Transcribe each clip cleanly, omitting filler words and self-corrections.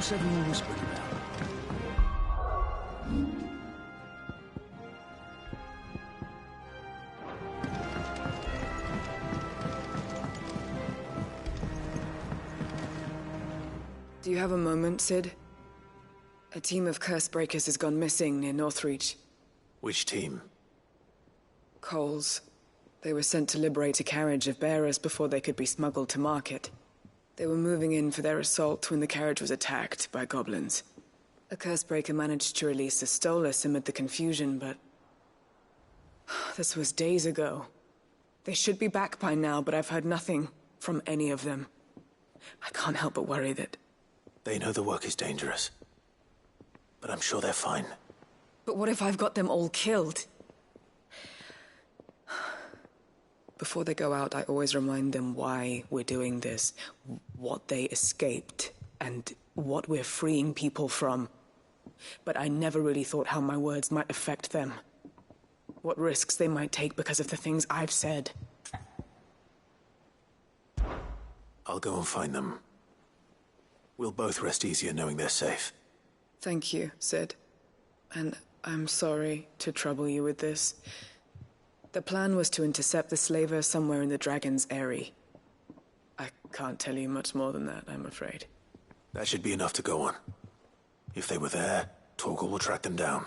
What's everyone whispering about? Do you have a moment, Sid? A team of curse breakers has gone missing near Northreach. Which team? Coles. They were sent to liberate a carriage of bearers before they could be smuggled to market. They were moving in for their assault when the carriage was attacked by goblins. A curse breaker managed to release a Stolas amid the confusion, but... this was days ago. They should be back by now, but I've heard nothing from any of them. I can't help but worry that... They know the work is dangerous. But I'm sure they're fine. But what if I've got them all killed? Before they go out, I always remind them why we're doing this, what they escaped, and what we're freeing people from. But I never really thought how my words might affect them. What risks they might take because of the things I've said. I'll go and find them. We'll both rest easier knowing they're safe. Thank you, Sid. And I'm sorry to trouble you with this. The plan was to intercept the slaver somewhere in the Dragon's Eyrie. I can't tell you much more than that, I'm afraid. That should be enough to go on. If they were there, Torgal will track them down.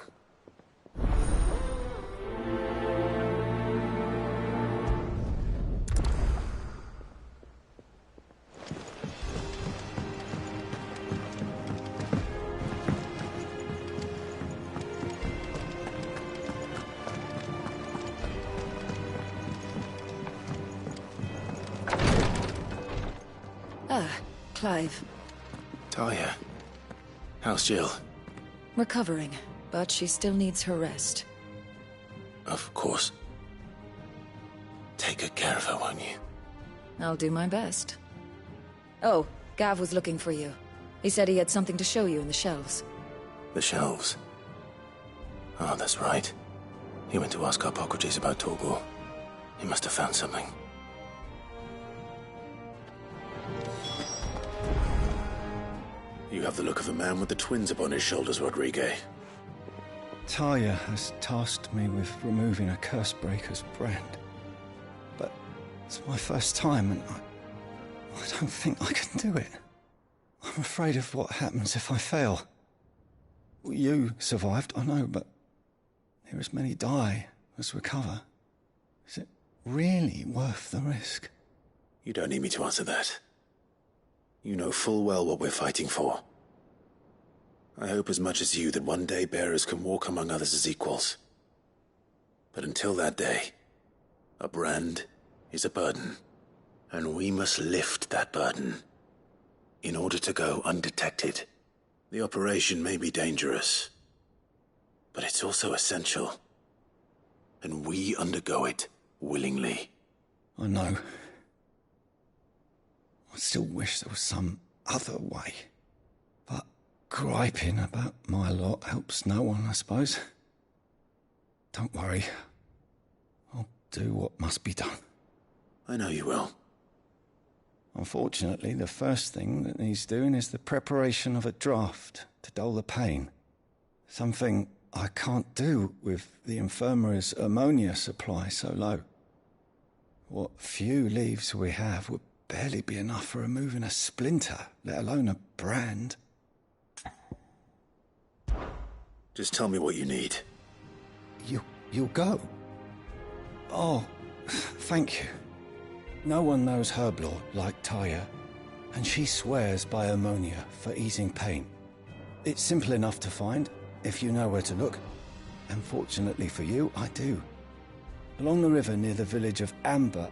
Clive. Talia. How's Jill? Recovering, but she still needs her rest. Of course. Take good care of her, won't you? I'll do my best. Oh, Gav was looking for you. He said he had something to show you in the shelves. The shelves? Oh, that's right. He went to ask Harpocrates about Torgal. He must have found something. You have the look of a man with the twins upon his shoulders, Rodrigue. Talia has tasked me with removing a Cursebreaker's brand. But it's my first time, and I don't think I can do it. I'm afraid of what happens if I fail. You survived, I know, but there as many die as recover. Is it really worth the risk? You don't need me to answer that. You know full well what we're fighting for. I hope as much as you that one day bearers can walk among others as equals. But until that day, a brand is a burden, and we must lift that burden in order to go undetected. The operation may be dangerous, but it's also essential, and we undergo it willingly. I know. I still wish there was some other way. But griping about my lot helps no one, I suppose. Don't worry. I'll do what must be done. I know you will. Unfortunately, the first thing that needs doing is the preparation of a draft to dull the pain. Something I can't do with the infirmary's ammonia supply so low. What few leaves we have would barely be enough for removing a splinter, let alone a brand. Just tell me what you need. You'll go? Oh, thank you. No one knows Herblore like Talia, and she swears by ammonia for easing pain. It's simple enough to find, if you know where to look. And fortunately for you, I do. Along the river near the village of Amber.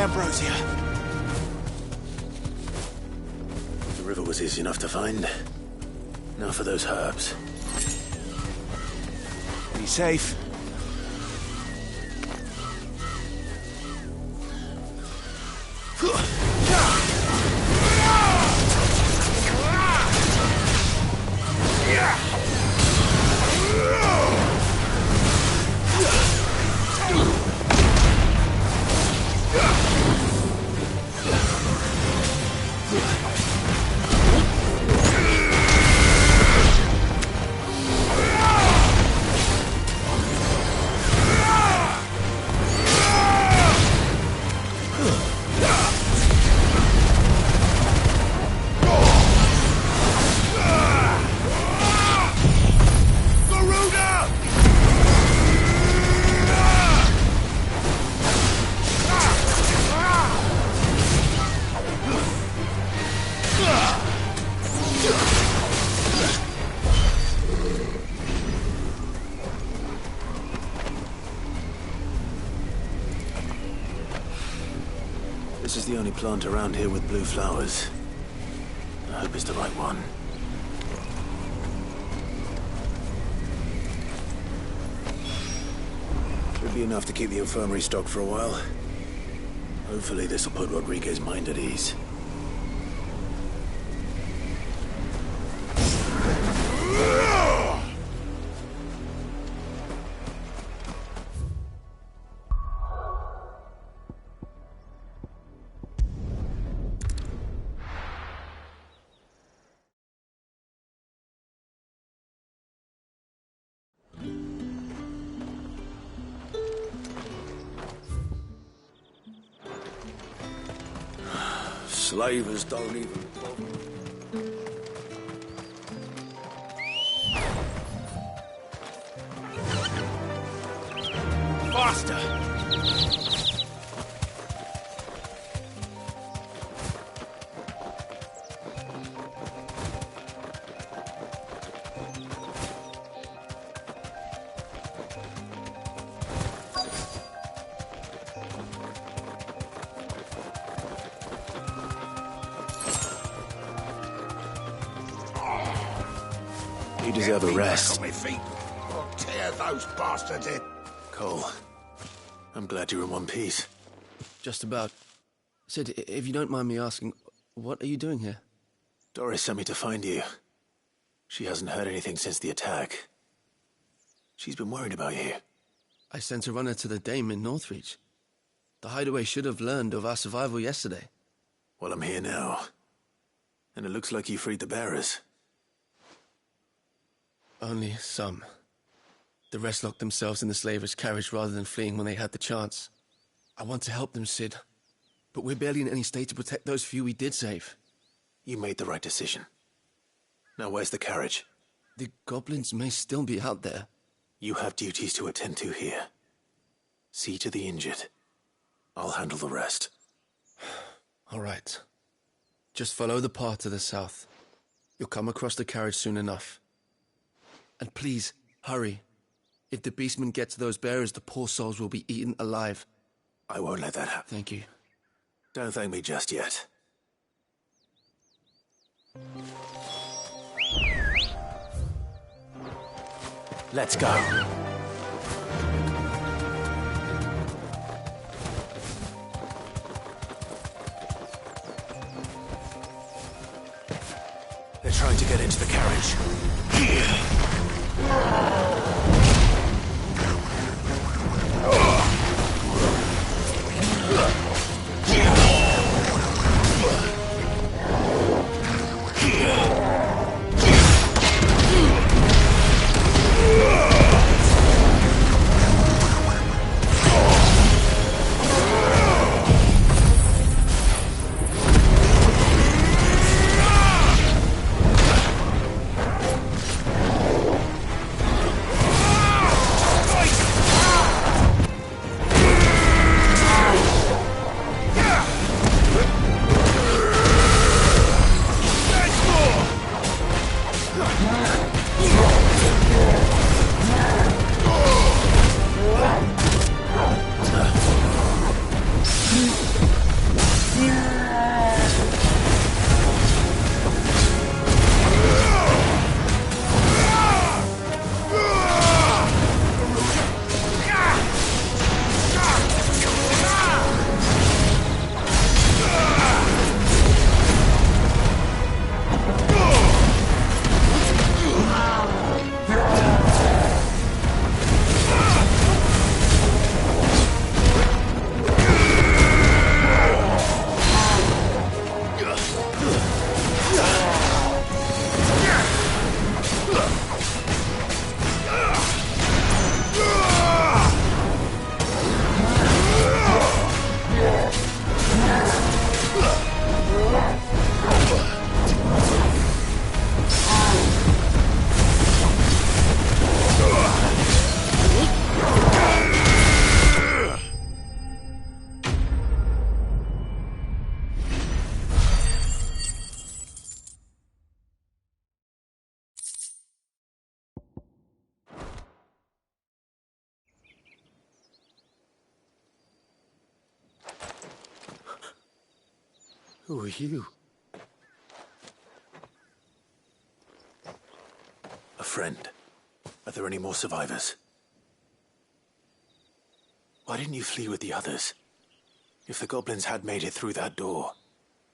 Ambrosia. The river was easy enough to find. Now for those herbs. Be safe. This is the only plant around here with blue flowers. I hope it's the right one. Should be enough to keep the infirmary stocked for a while. Hopefully this will put Rodriguez's mind at ease. Slavers don't even bother. Faster! You deserve a rest. On my feet. I'll tear those bastards in. Cole, I'm glad you're in one piece. Just about. Sid, if you don't mind me asking, what are you doing here? Doris sent me to find you. She hasn't heard anything since the attack. She's been worried about you. I sent a runner to the Dame in Northreach. The hideaway should have learned of our survival yesterday. Well, I'm here now. And it looks like you freed the bearers. Only some. The rest locked themselves in the slavers' carriage rather than fleeing when they had the chance. I want to help them, Sid. But we're barely in any state to protect those few we did save. You made the right decision. Now where's the carriage? The goblins may still be out there. You have duties to attend to here. See to the injured. I'll handle the rest. All right. Just follow the path to the south. You'll come across the carriage soon enough. And please, hurry. If the beastmen get to those bearers, the poor souls will be eaten alive. I won't let that happen. Thank you. Don't thank me just yet. Let's go. They're trying to get into the carriage. Who are you? A friend. Are there any more survivors? Why didn't you flee with the others? If the goblins had made it through that door,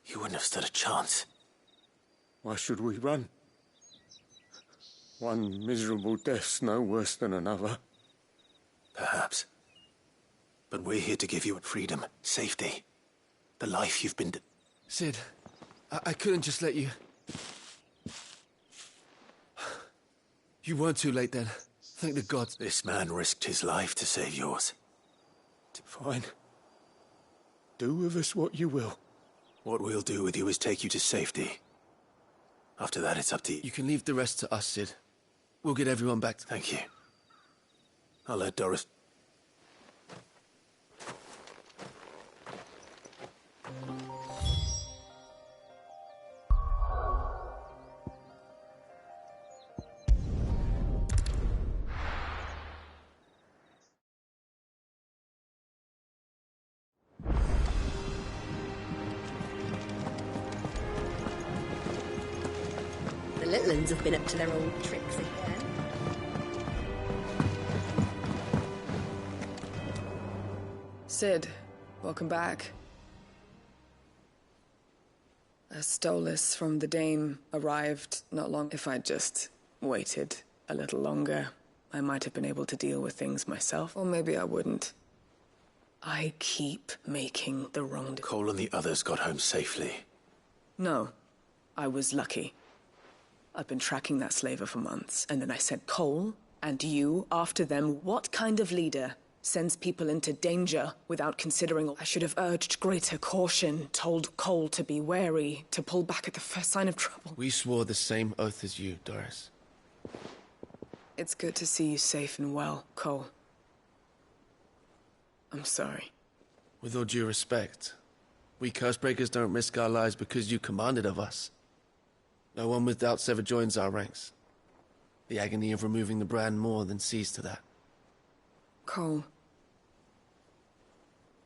you wouldn't have stood a chance. Why should we run? One miserable death's no worse than another. Perhaps. But we're here to give you freedom, safety. The life you've been... Sid, I couldn't just let you... You weren't too late then. Thank the gods. This man risked his life to save yours. Fine. Do with us what you will. What we'll do with you is take you to safety. After that, it's up to you. You can leave the rest to us, Sid. We'll get everyone back. Thank you. I'll let Doris... The little uns have been up to their old tricks again. Sid, welcome back. A Stolas from the Dame arrived not long. If I'd just waited a little longer, I might have been able to deal with things myself, or maybe I wouldn't. I keep making the wrong... Cole and the others got home safely. No, I was lucky. I've been tracking that slaver for months, and then I sent Cole and you after them. What kind of leader sends people into danger without considering? I should have urged greater caution, told Cole to be wary, to pull back at the first sign of trouble. We swore the same oath as you, Doris. It's good to see you safe and well, Cole. I'm sorry. With all due respect, we Cursebreakers don't risk our lives because you commanded of us. No one without sever joins our ranks. The agony of removing the brand more than sees to that. Cole,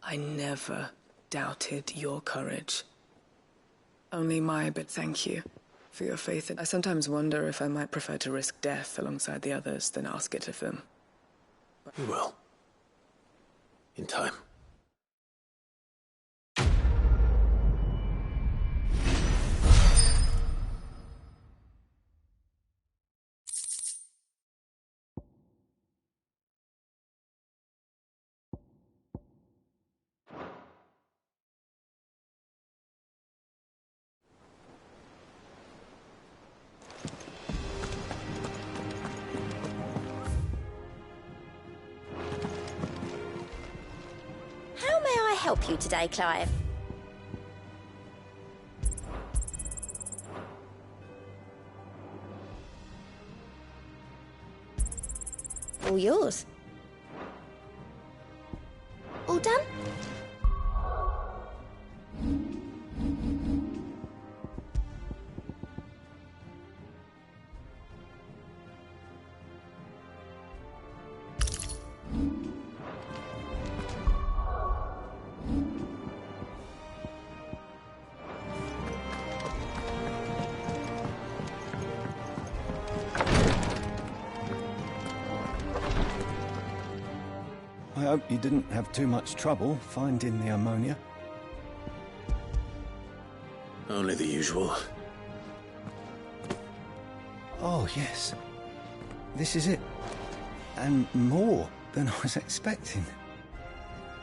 I never doubted your courage. Only my, but thank you for your faith. I sometimes wonder if I might prefer to risk death alongside the others than ask it of them. You will. In time. How may I help you today, Clive? All yours. All done? I hope you didn't have too much trouble finding the ammonia. Only the usual. Oh, yes. This is it. And more than I was expecting.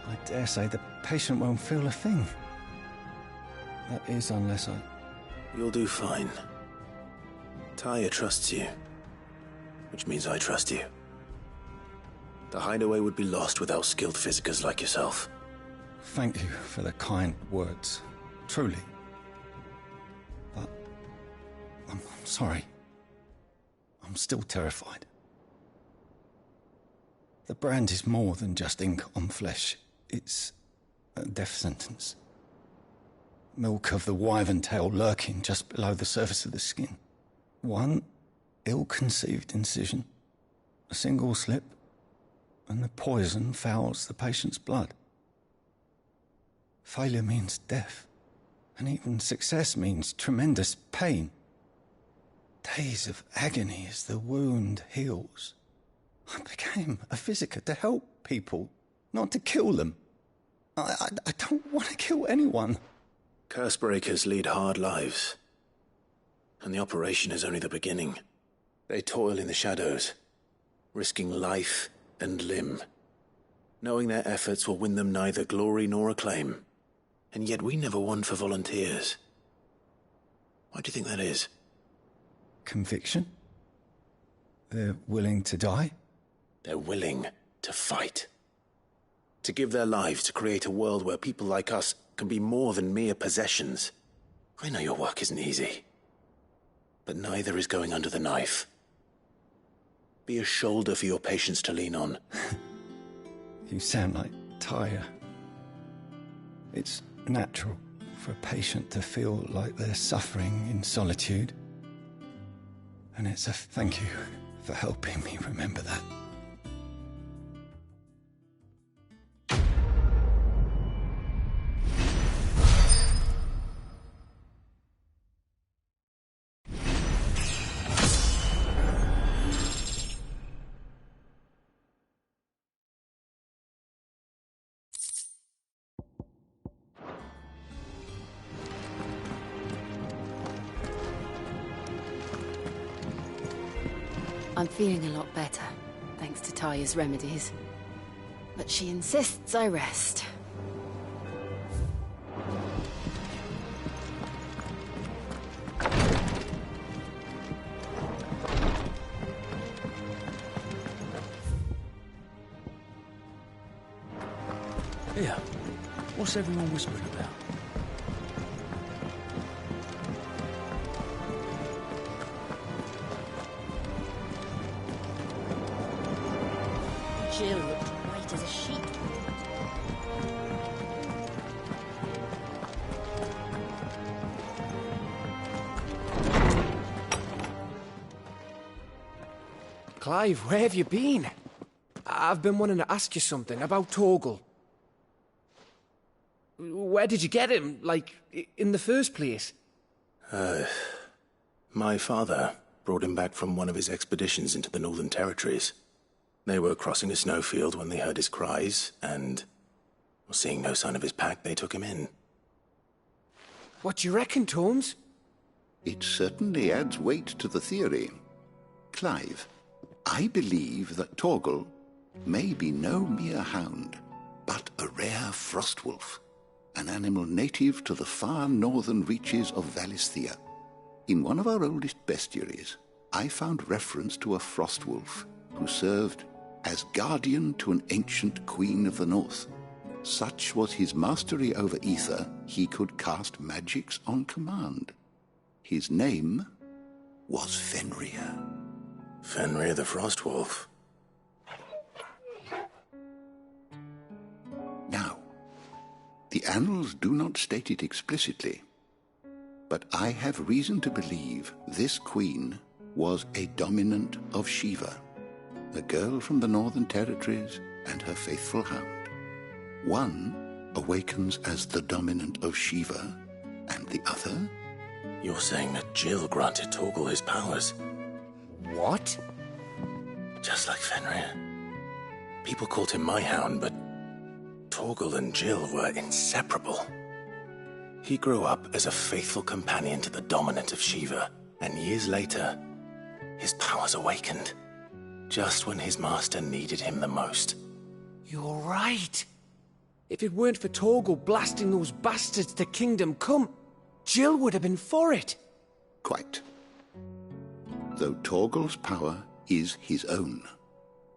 I dare say the patient won't feel a thing. That is, unless I... You'll do fine. Tyre trusts you. Which means I trust you. The hideaway would be lost without skilled physicers like yourself. Thank you for the kind words. Truly. But... I'm sorry. I'm still terrified. The brand is more than just ink on flesh. It's a death sentence. Milk of the wyvern tail lurking just below the surface of the skin. One ill-conceived incision, a single slip, and the poison fouls the patient's blood. Failure means death. And even success means tremendous pain. Days of agony as the wound heals. I became a visitor to help people, not to kill them. I don't want to kill anyone. Cursebreakers lead hard lives. And the operation is only the beginning. They toil in the shadows, risking life and limb, knowing their efforts will win them neither glory nor acclaim. And yet we never won for volunteers. Why do you think that is? Conviction? They're willing to die? They're willing to fight. To give their lives to create a world where people like us can be more than mere possessions. I know your work isn't easy. But neither is going under the knife. Be a shoulder for your patients to lean on. You sound like Tyre. It's natural for a patient to feel like they're suffering in solitude. And it's a thank you for helping me remember that. I'm feeling a lot better, thanks to Taya's remedies. But she insists I rest. Here, what's everyone whispering about? Jill looked white as a sheet. Clive, where have you been? I've been wanting to ask you something about Torgal. Where did you get him, like, in the first place? My father brought him back from one of his expeditions into the Northern Territories. They were crossing a snowfield when they heard his cries, and, seeing no sign of his pack, they took him in. What do you reckon, Tomes? It certainly adds weight to the theory. Clive, I believe that Torgal may be no mere hound, but a rare frostwolf, an animal native to the far northern reaches of Valisthea. In one of our oldest bestiaries, I found reference to a frostwolf who served as guardian to an ancient queen of the north. Such was his mastery over ether, he could cast magics on command. His name was Fenrir. Fenrir the Frostwolf. Now, the annals do not state it explicitly, but I have reason to believe this queen was a dominant of Shiva, a girl from the Northern Territories and her faithful hound. One awakens as the dominant of Shiva, and the other? You're saying that Jill granted Torgal his powers? What? Just like Fenrir. People called him my hound, but Torgal and Jill were inseparable. He grew up as a faithful companion to the dominant of Shiva, and years later, his powers awakened. Just when his master needed him the most. You're right. If it weren't for Torgal blasting those bastards to Kingdom Come, Jill would have been for it. Quite. Though Torgal's power is his own,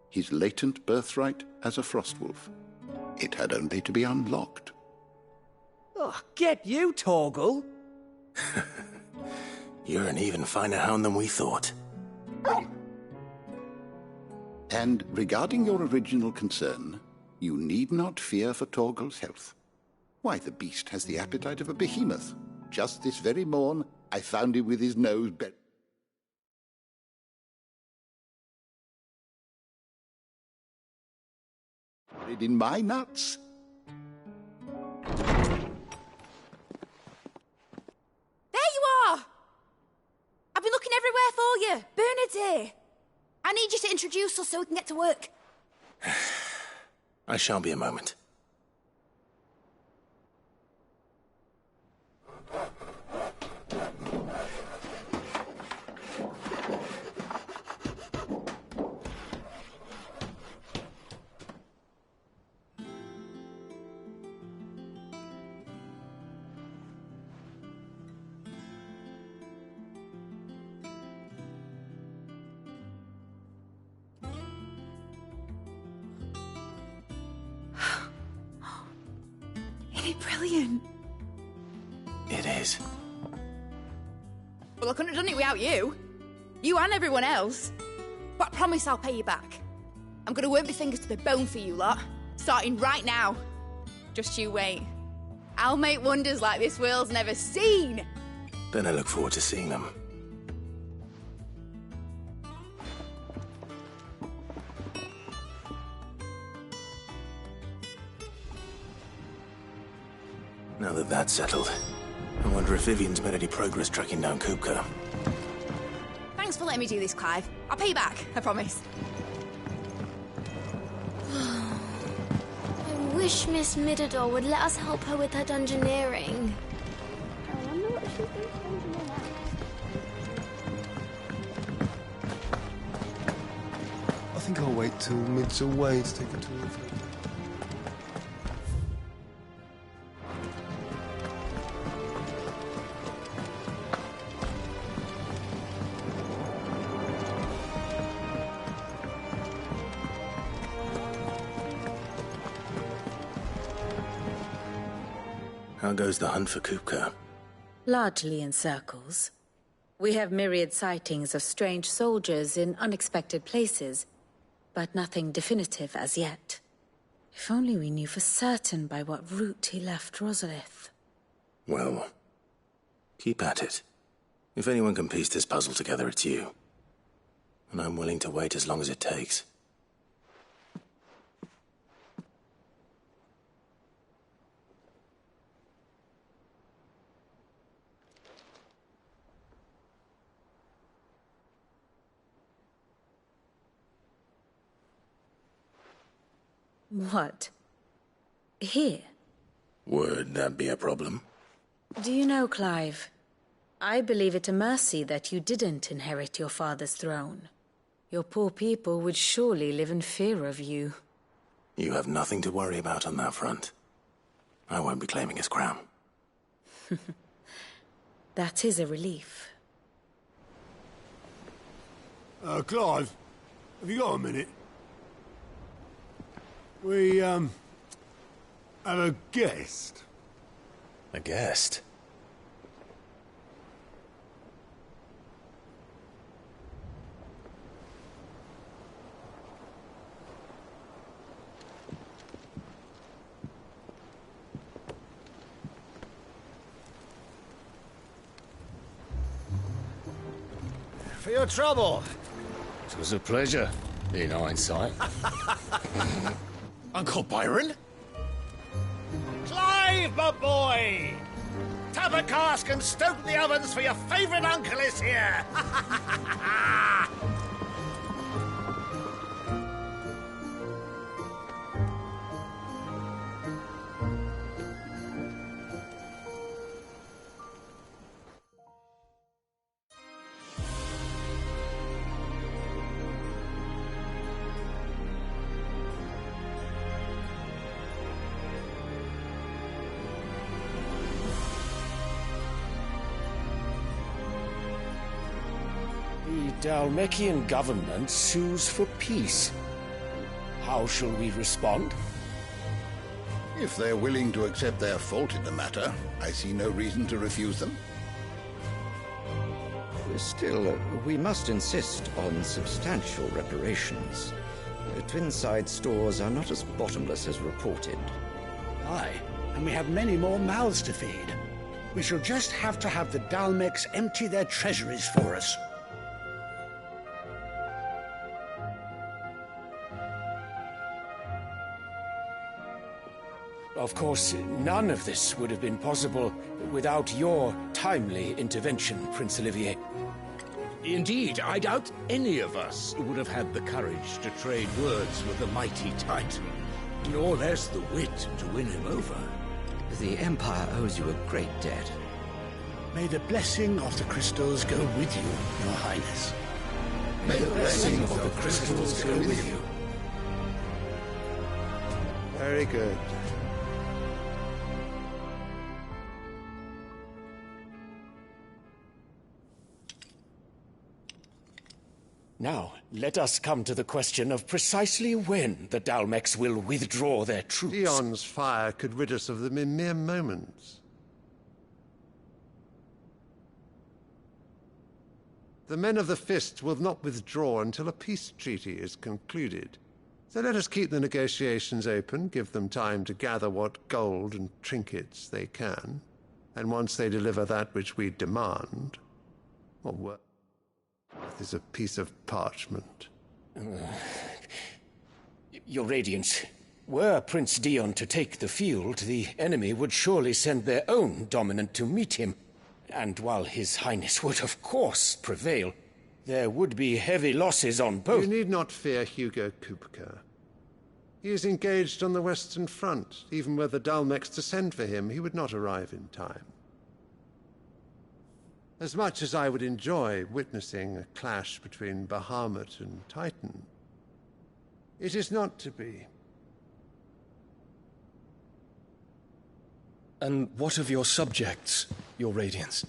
his latent birthright as a Frostwolf. It had only to be unlocked. Oh, get you, Torgal! You're an even finer hound than we thought. And regarding your original concern, you need not fear for Torgal's health. Why, the beast has the appetite of a behemoth. Just this very morn, I found him with his nose buried in my nuts. I've been looking everywhere for you. Bernard's here. I need you to introduce us so we can get to work. I shan't be a moment. Brilliant. It is. Well, I couldn't have done it without you. You and everyone else. But I promise I'll pay you back. I'm gonna work my fingers to the bone for you lot. Starting right now. Just you wait. I'll make wonders like this world's never seen. Then I look forward to seeing them. Now that that's settled, I wonder if Vivian's made any progress tracking down Kupka. Thanks for letting me do this, Clive. I'll pay you back, I promise. I wish Miss Middledore would let us help her with her dungeoneering. I wonder what she thinks dungeoneering is. I think I'll wait till Mid's away to take her to the fleet. How goes the hunt for Kupka? Largely in circles. We have myriad sightings of strange soldiers in unexpected places, but nothing definitive as yet. If only we knew for certain by what route he left Rosalith. Well, keep at it. If anyone can piece this puzzle together, it's you. And I'm willing to wait as long as it takes. What? Here? Would that be a problem? Do you know, Clive, I believe it a mercy that you didn't inherit your father's throne. Your poor people would surely live in fear of you. You have nothing to worry about on that front. I won't be claiming his crown. That is a relief. Clive, have you got a minute? We, have a guest. A guest? For your trouble. It was a pleasure, in hindsight. Uncle Byron? Clive, my boy! Tap a cask and stoke the ovens, for your favourite uncle is here! The Dalmekian government sues for peace. How shall we respond? If they're willing to accept their fault in the matter, I see no reason to refuse them. Still, we must insist on substantial reparations. Twinside stores are not as bottomless as reported. Aye, and we have many more mouths to feed. We shall just have to have the Dalmeks empty their treasuries for us. Of course, none of this would have been possible without your timely intervention, Prince Olivier. Indeed, I doubt any of us would have had the courage to trade words with the mighty Titan, nor less the wit to win him over. The Empire owes you a great debt. May the blessing of the crystals go with you, Your Highness. May the blessing of the crystals go with you. Very good. Now, let us come to the question of precisely when the Dalmex will withdraw their troops. Dion's fire could rid us of them in mere moments. The men of the Fist will not withdraw until a peace treaty is concluded. So let us keep the negotiations open, give them time to gather what gold and trinkets they can, and once they deliver that which we demand, or what is a piece of parchment. Your Radiance, were Prince Dion to take the field, the enemy would surely send their own dominant to meet him. And while His Highness would of course prevail, there would be heavy losses on both. You need not fear Hugo Kupka. He is engaged on the Western Front. Even were the Dalmex to send for him, he would not arrive in time. As much as I would enjoy witnessing a clash between Bahamut and Titan, it is not to be. And what of your subjects, Your Radiance?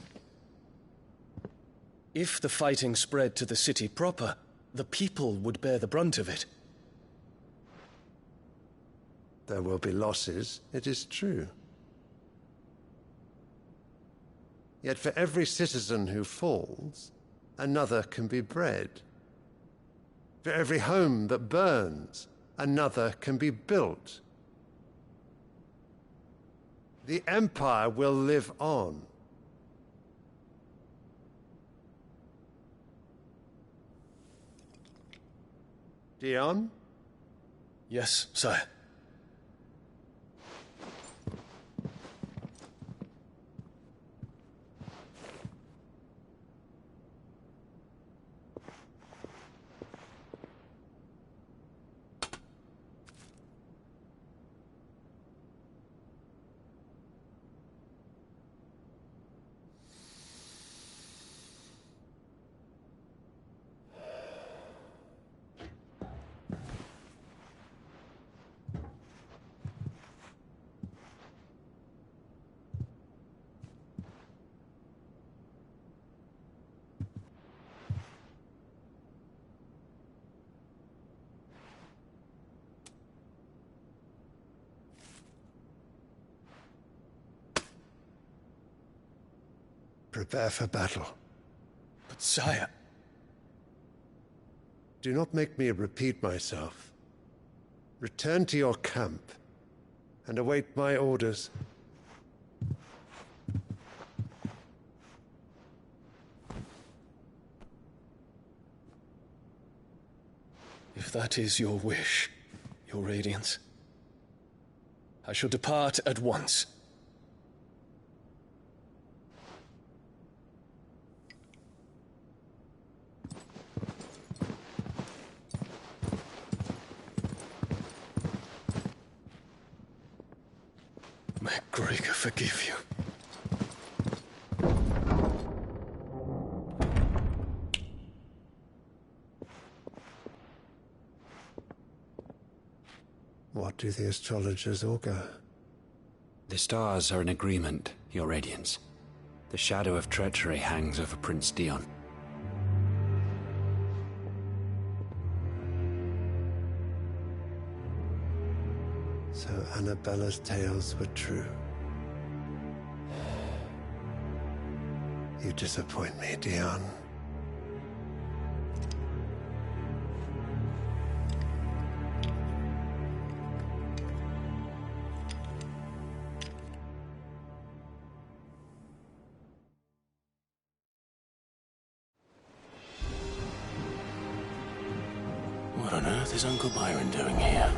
If the fighting spread to the city proper, the people would bear the brunt of it. There will be losses, it is true. Yet for every citizen who falls, another can be bred. For every home that burns, another can be built. The Empire will live on. Dion? Yes, sire. Prepare for battle. But sire... Do not make me repeat myself. Return to your camp and await my orders. If that is your wish, Your Radiance, I shall depart at once. May Gregor forgive you. What do the astrologers augur? The stars are in agreement, Your Radiance. The shadow of treachery hangs over Prince Dion. So Annabella's tales were true. You disappoint me, Dion. What on earth is Uncle Byron doing here?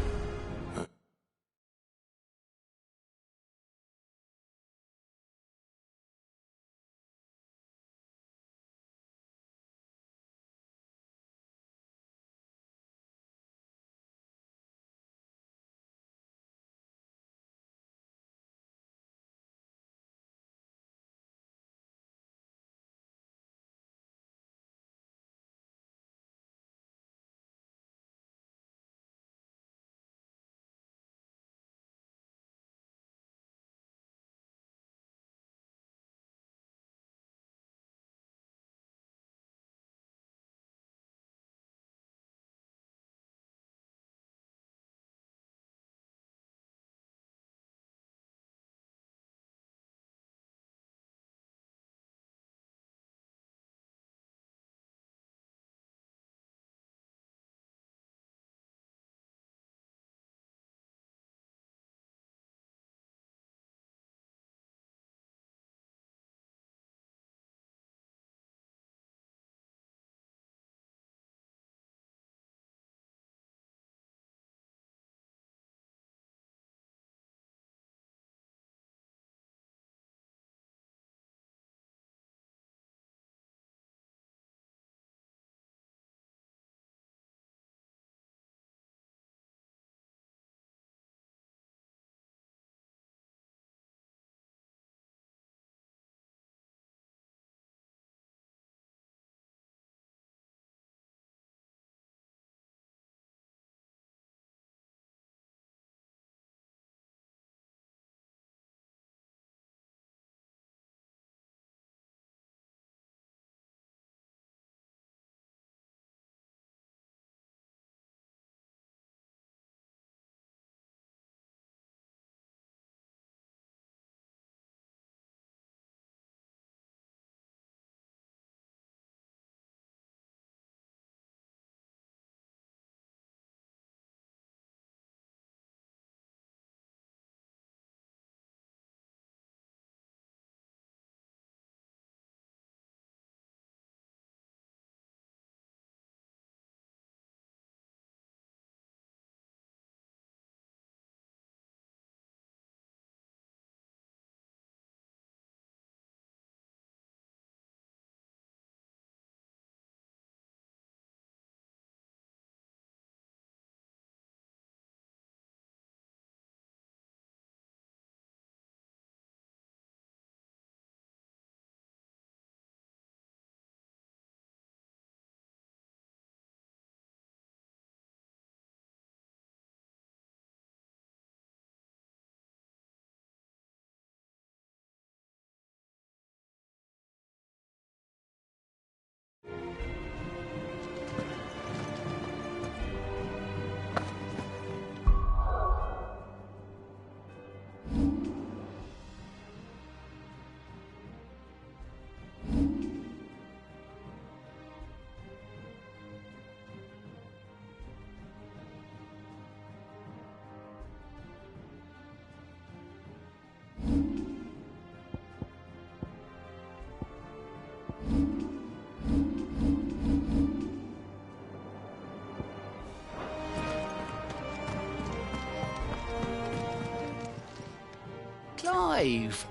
cave.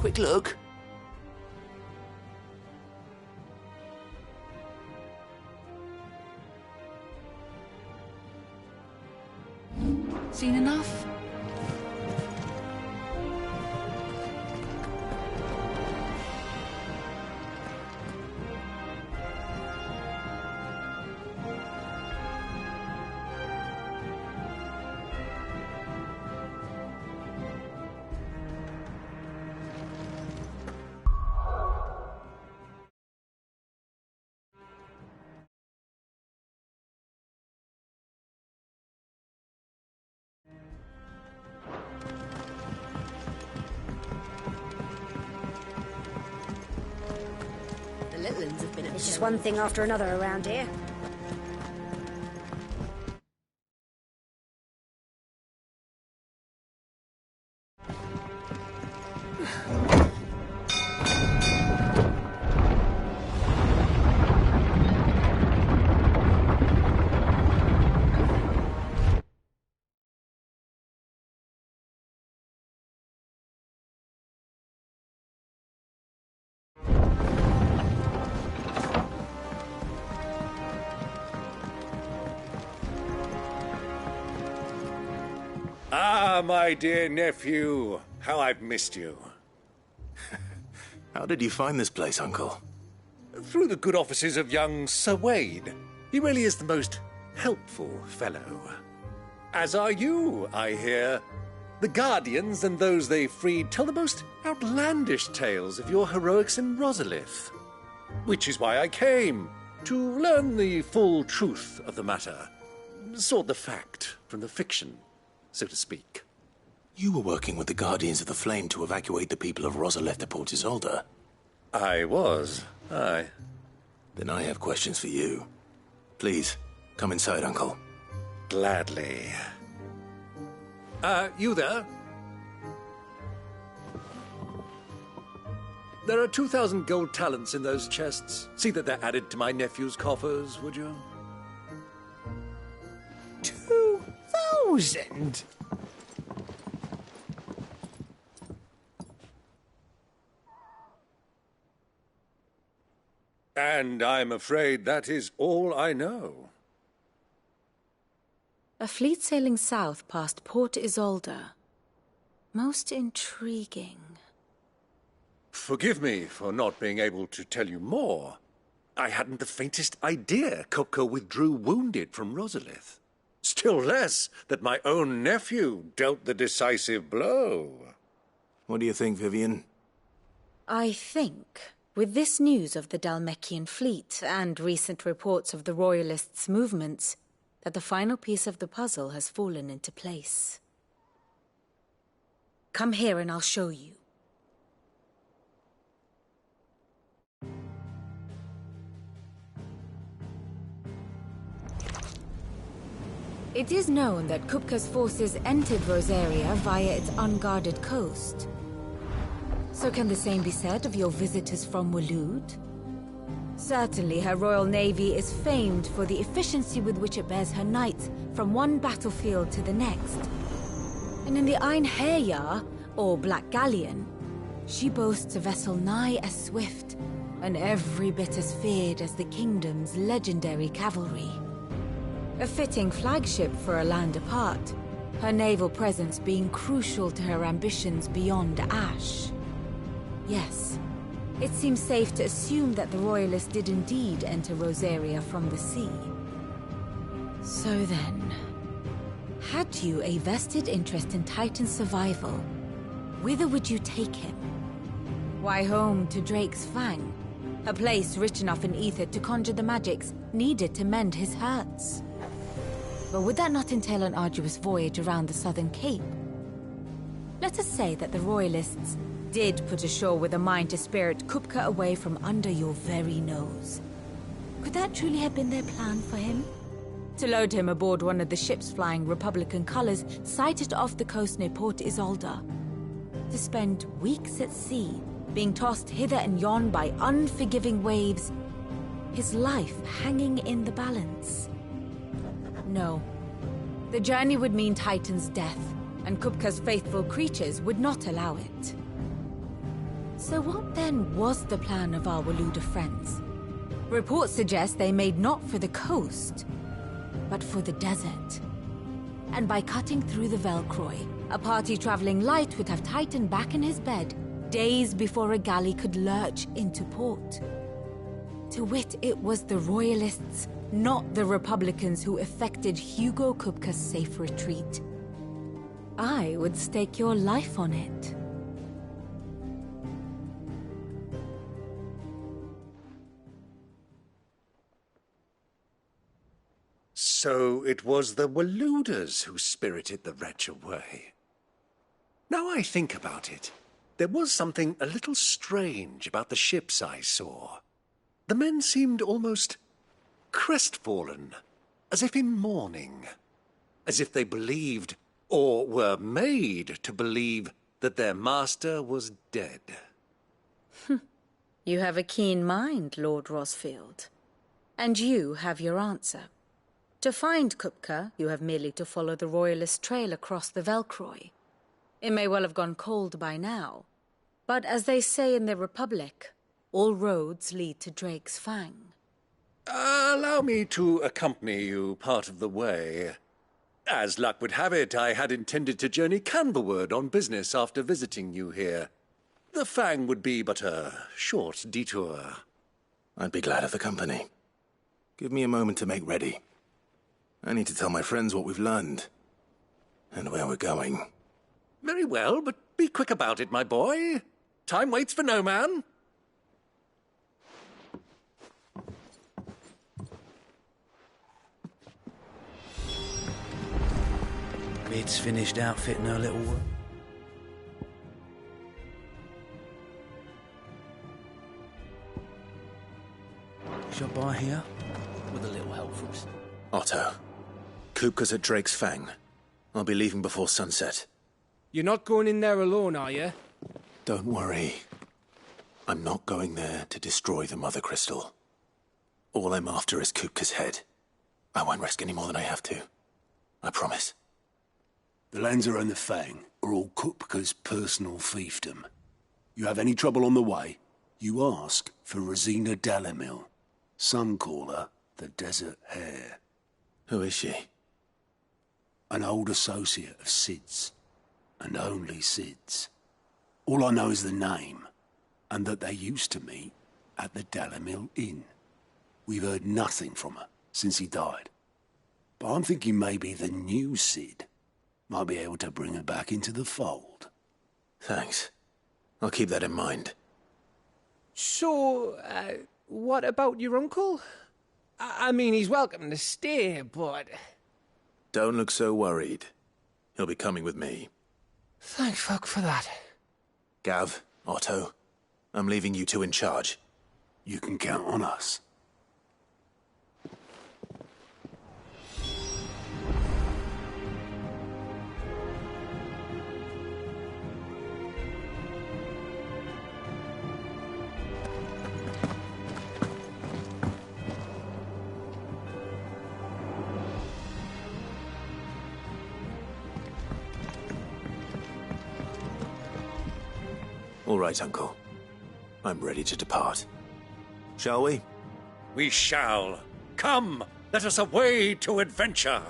Quick look. Seen enough? It's just one thing after another around here. Ah, my dear nephew. How I've missed you. How did you find this place, Uncle? Through the good offices of young Sir Wade. He really is the most helpful fellow. As are you, I hear. The Guardians and those they freed tell the most outlandish tales of your heroics in Rosalith. Which is why I came, to learn the full truth of the matter. Sort the fact from the fiction, so to speak. You were working with the Guardians of the Flame to evacuate the people of Rosalith to Port Isolde. I was, aye. Then I have questions for you. Please, come inside, Uncle. Gladly. You there? There are 2,000 gold talents in those chests. See that they're added to my nephew's coffers, would you? 2,000? And I'm afraid that is all I know. A fleet sailing south past Port Isolde. Most intriguing. Forgive me for not being able to tell you more. I hadn't the faintest idea Kupka withdrew wounded from Rosalith. Still less that my own nephew dealt the decisive blow. What do you think, Vivian? I think, with this news of the Dalmekian fleet and recent reports of the Royalists' movements, that the final piece of the puzzle has fallen into place. Come here and I'll show you. It is known that Kupka's forces entered Rosaria via its unguarded coast. So can the same be said of your visitors from Waloed? Certainly her Royal Navy is famed for the efficiency with which it bears her knights from one battlefield to the next. And in the Einherjar, or Black Galleon, she boasts a vessel nigh as swift and every bit as feared as the kingdom's legendary cavalry. A fitting flagship for a land apart, her naval presence being crucial to her ambitions beyond Ash. Yes, it seems safe to assume that the Royalists did indeed enter Rosaria from the sea. So then, had you a vested interest in Titan's survival, whither would you take him? Why, home to Drake's Fang, a place rich enough in ether to conjure the magics needed to mend his hurts. But would that not entail an arduous voyage around the southern cape? Let us say that the Royalists did put ashore with a mind to spirit Kupka away from under your very nose. Could that truly have been their plan for him? To load him aboard one of the ships flying Republican colors sighted off the coast near Port Isolde. To spend weeks at sea, being tossed hither and yon by unforgiving waves, his life hanging in the balance. No. The journey would mean Titan's death, and Kupka's faithful creatures would not allow it. So what then was the plan of our Waluda friends? Reports suggest they made not for the coast, but for the desert. And by cutting through the Velcroy, a party traveling light would have Titan back in his bed days before a galley could lurch into port. To wit, it was the Royalists, not the Republicans, who effected Hugo Kupka's safe retreat. I would stake your life on it. So it was the Waludas who spirited the wretch away. Now I think about it, there was something a little strange about the ships I saw. The men seemed almost crestfallen, as if in mourning, as if they believed, or were made to believe, that their master was dead. You have a keen mind, Lord Rosfield. And you have your answer. To find Kupka, you have merely to follow the Royalist trail across the Velcroy. It may well have gone cold by now, but as they say in the Republic, all roads lead to Drake's Fang. Allow me to accompany you part of the way. As luck would have it, I had intended to journey Canberward on business after visiting you here. The Fang would be but a short detour. I'd be glad of the company. Give me a moment to make ready. I need to tell my friends what we've learned, and where we're going. Very well, but be quick about it, my boy. Time waits for no man. Bid's finished outfitting her little one. Shall I buy here? With a little help from us. Otto, Kupka's at Drake's Fang. I'll be leaving before sunset. You're not going in there alone, are you? Don't worry. I'm not going there to destroy the Mother Crystal. All I'm after is Kupka's head. I won't risk any more than I have to. I promise. The Lanza and the Fang are all Kupka's personal fiefdom. You have any trouble on the way, you ask for Rosina Dalamil. Some call her the Desert Hare. Who is she? An old associate of Sid's, and only Sid's. All I know is the name, and that they used to meet at the Dalamil Inn. We've heard nothing from her since he died. But I'm thinking maybe the new Sid might be able to bring her back into the fold. Thanks. I'll keep that in mind. So, what about your uncle? I mean, he's welcome to stay, but... Don't look so worried. He'll be coming with me. Thank fuck for that. Gav, Otto, I'm leaving you two in charge. You can count on us. All right, Uncle. I'm ready to depart. Shall we? We shall. Come, let us away to adventure.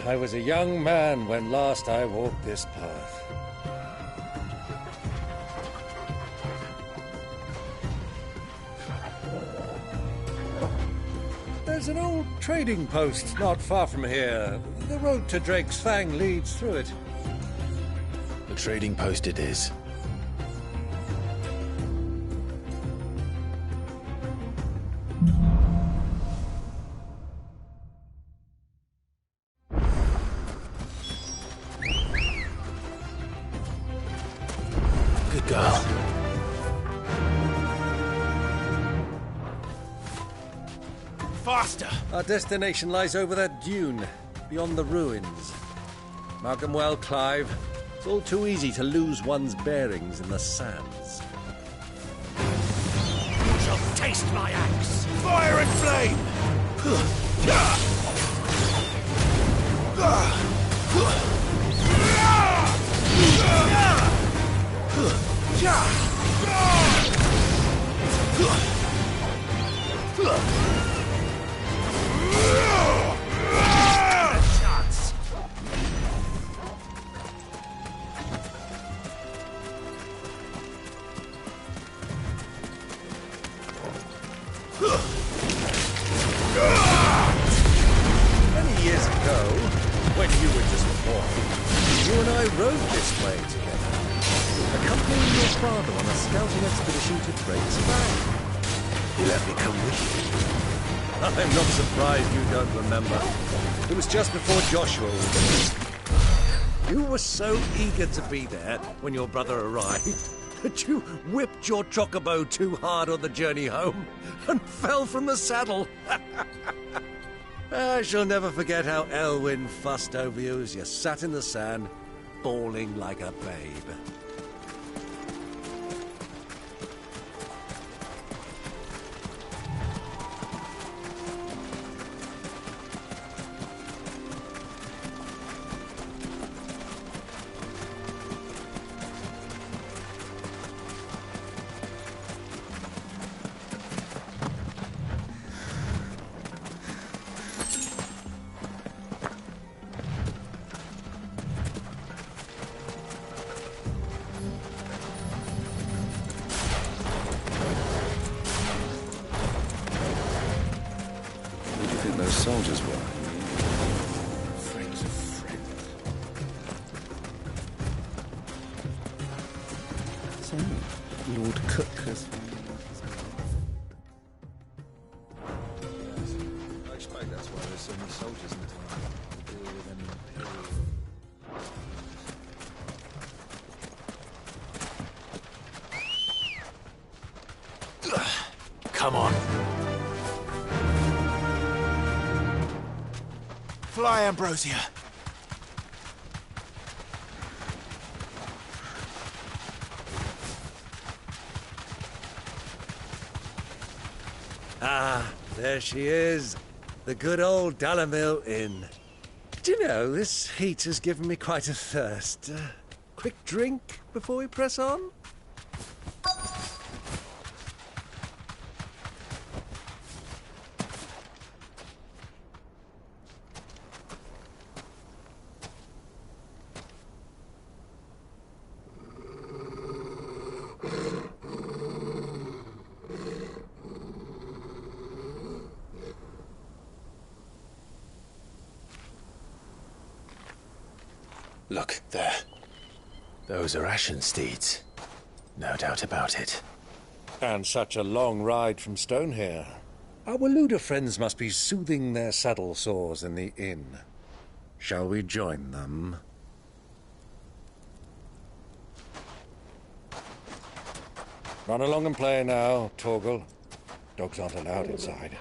I was a young man when last I walked this path. There's an old trading post not far from here. The road to Drake's Fang leads through it. The trading post it is. Good girl. Faster! Our destination lies over that dune, beyond the ruins. Mark them well, Clive. It's all too easy to lose one's bearings in the sands. You shall taste my axe! Fire and flame! Many years ago, when you were just born, you and I rode this way together, accompanying your father on a scouting expedition to Drake's Fang. You let me come with you. I'm not surprised you don't remember. It was just before Joshua was born. You were so eager to be there when your brother arrived that you whipped your chocobo too hard on the journey home and fell from the saddle. I shall never forget how Elwyn fussed over you as you sat in the sand, bawling like a babe. Those soldiers were. Friends of friends. So, Lord Cook has... I expect that's why there's so many soldiers in the town. To deal with any imperial... Come on. Fly, Ambrosia. Ah, there she is. The good old Dalamil Inn. Do you know, this heat has given me quite a thirst. Quick drink before we press on? Look, there. Those are Ashen steeds. No doubt about it. And such a long ride from Stonehair. Our Waluda friends must be soothing their saddle sores in the inn. Shall we join them? Run along and play now, Torgal. Dogs aren't allowed inside.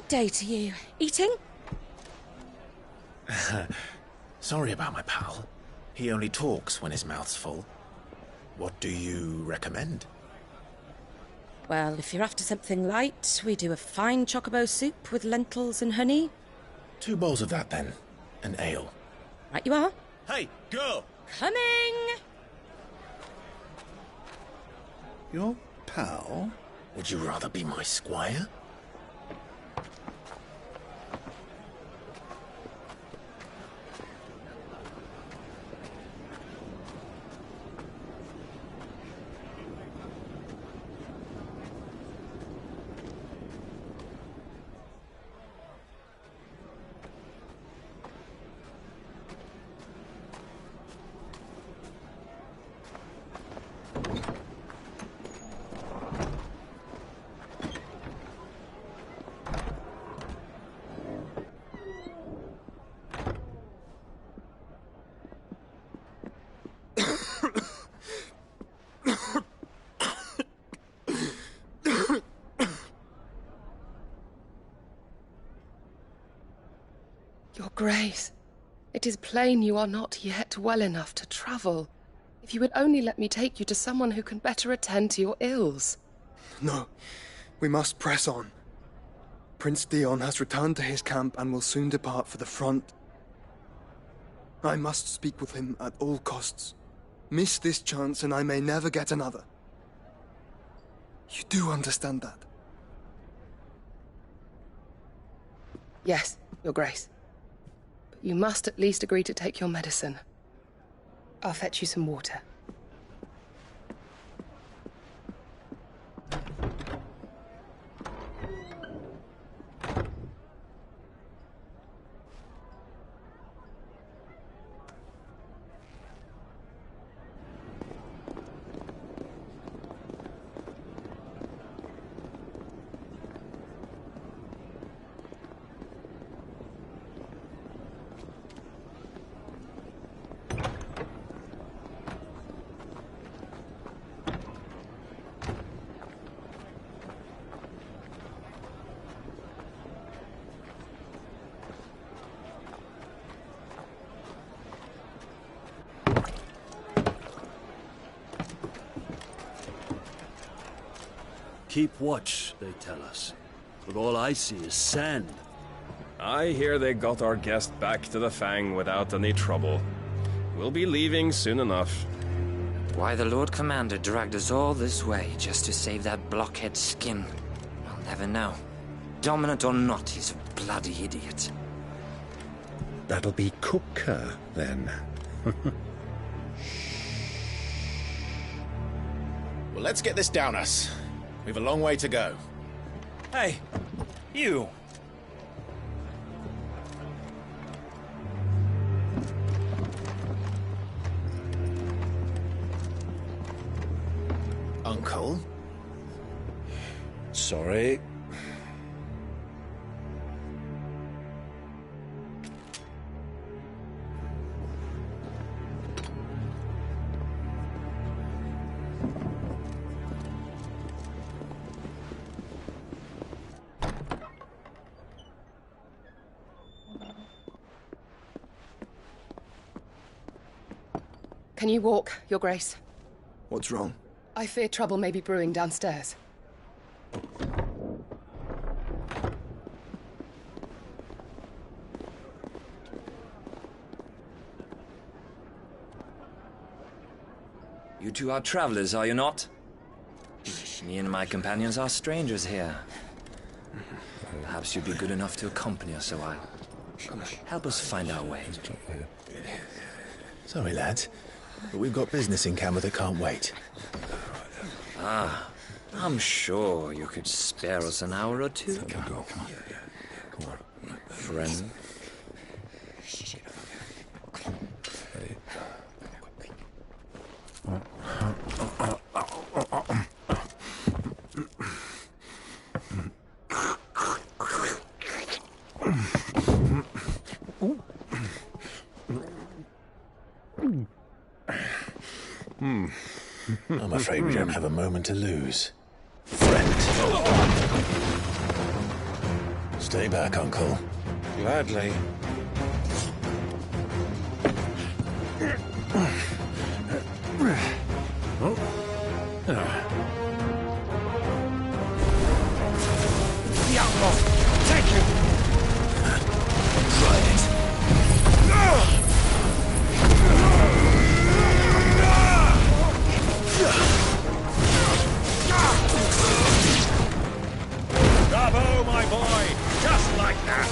Good day to you. Eating? Sorry about my pal. He only talks when his mouth's full. What do you recommend? Well, if you're after something light, we do a fine chocobo soup with lentils and honey. 2 bowls of that, then. An ale. Right you are. Hey, girl! Coming! Your pal? Would you rather be my squire? Your Grace, it is plain you are not yet well enough to travel. If you would only let me take you to someone who can better attend to your ills. No, we must press on. Prince Dion has returned to his camp and will soon depart for the front. I must speak with him at all costs. Miss this chance and I may never get another. You do understand that? Yes, Your Grace. But you must at least agree to take your medicine. I'll fetch you some water. Keep watch, they tell us. But all I see is sand. I hear they got our guest back to the Fang without any trouble. We'll be leaving soon enough. Why the Lord Commander dragged us all this way just to save that blockhead's skin, I'll never know. Dominant or not, he's a bloody idiot. That'll be Cooker, then. Well, let's get this down us. We've a long way to go. Hey, you! Uncle? Sorry. Can you walk, Your Grace? What's wrong? I fear trouble may be brewing downstairs. You two are travelers, are you not? Me and my companions are strangers here. Perhaps you'd be good enough to accompany us a while. Help us find our way. Sorry, lads, but we've got business in camera that can't wait. Ah, I'm sure you could spare us an hour or two. Come on. Friend. I'm afraid we don't have a moment to lose. Friend. Stay back, Uncle. Gladly. The outlaw! Take him! Try it. Bravo, my boy! Just like that!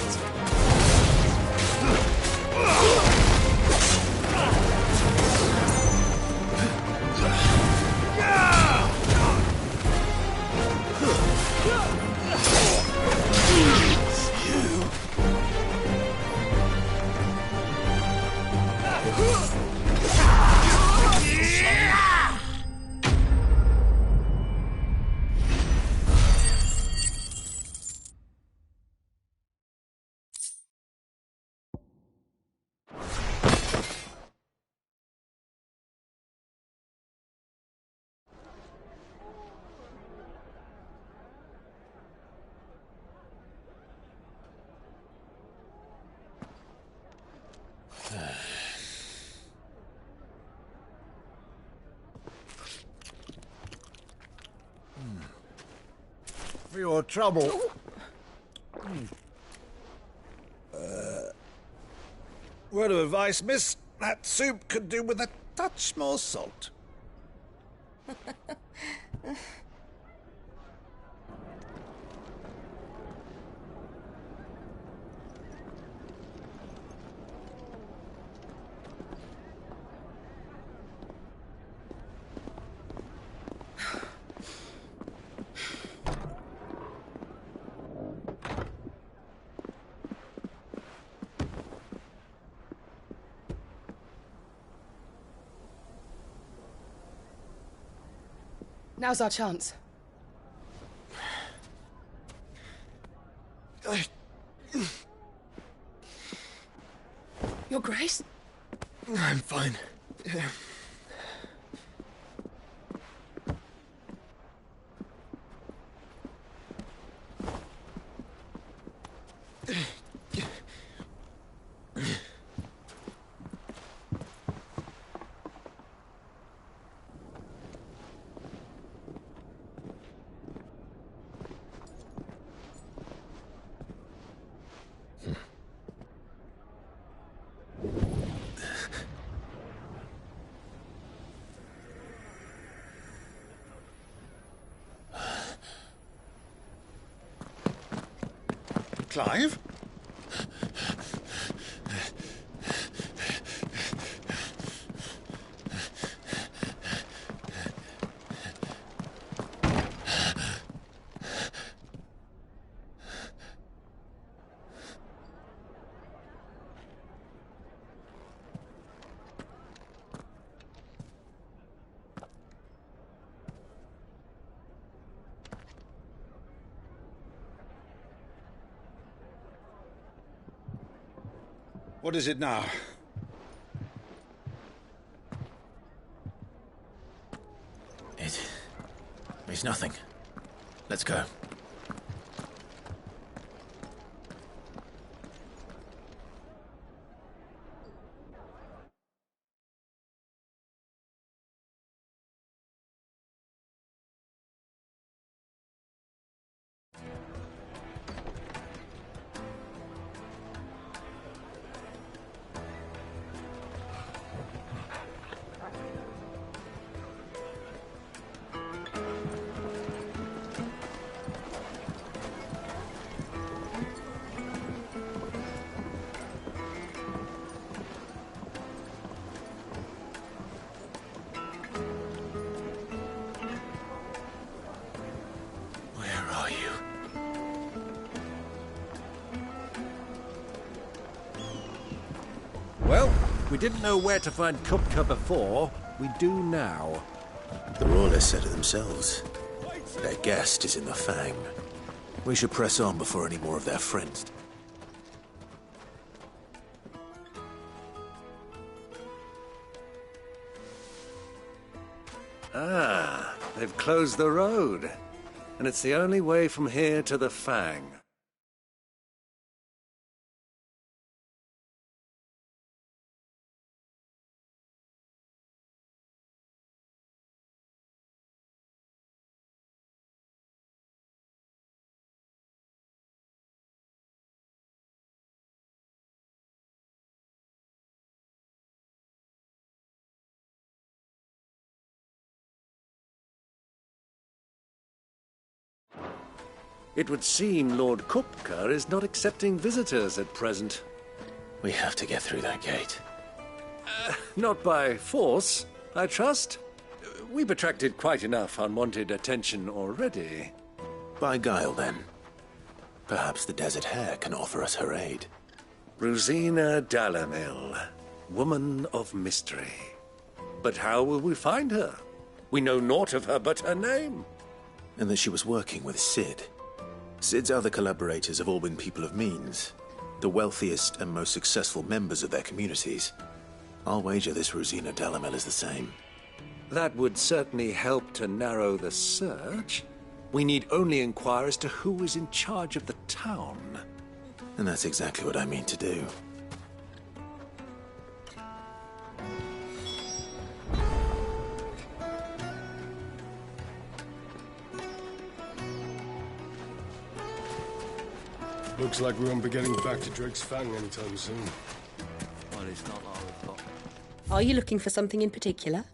For your trouble. Word of advice, miss. That soup could do with a touch more salt. Now's our chance. Your Grace? I'm fine. Clive? What is it now? It's nothing. Let's go. Well, we didn't know where to find Kupka before. We do now. The Royalists said it themselves. Their guest is in the Fang. We should press on before any more of their friends. Ah, they've closed the road. And it's the only way from here to the Fang. It would seem Lord Kupka is not accepting visitors at present. We have to get through that gate. Not by force, I trust. We've attracted quite enough unwanted attention already. By guile, then. Perhaps the Desert Hare can offer us her aid. Rosina Dalamil, woman of mystery. But how will we find her? We know naught of her but her name. And that she was working with Cid. Cid's other collaborators have all been people of means, the wealthiest and most successful members of their communities. I'll wager this Rosina Dalamil is the same. That would certainly help to narrow the search. We need only inquire as to who is in charge of the town. And that's exactly what I mean to do. Looks like we won't be getting back to Drake's Fang anytime soon. Well, it's not like we've got... Are you looking for something in particular?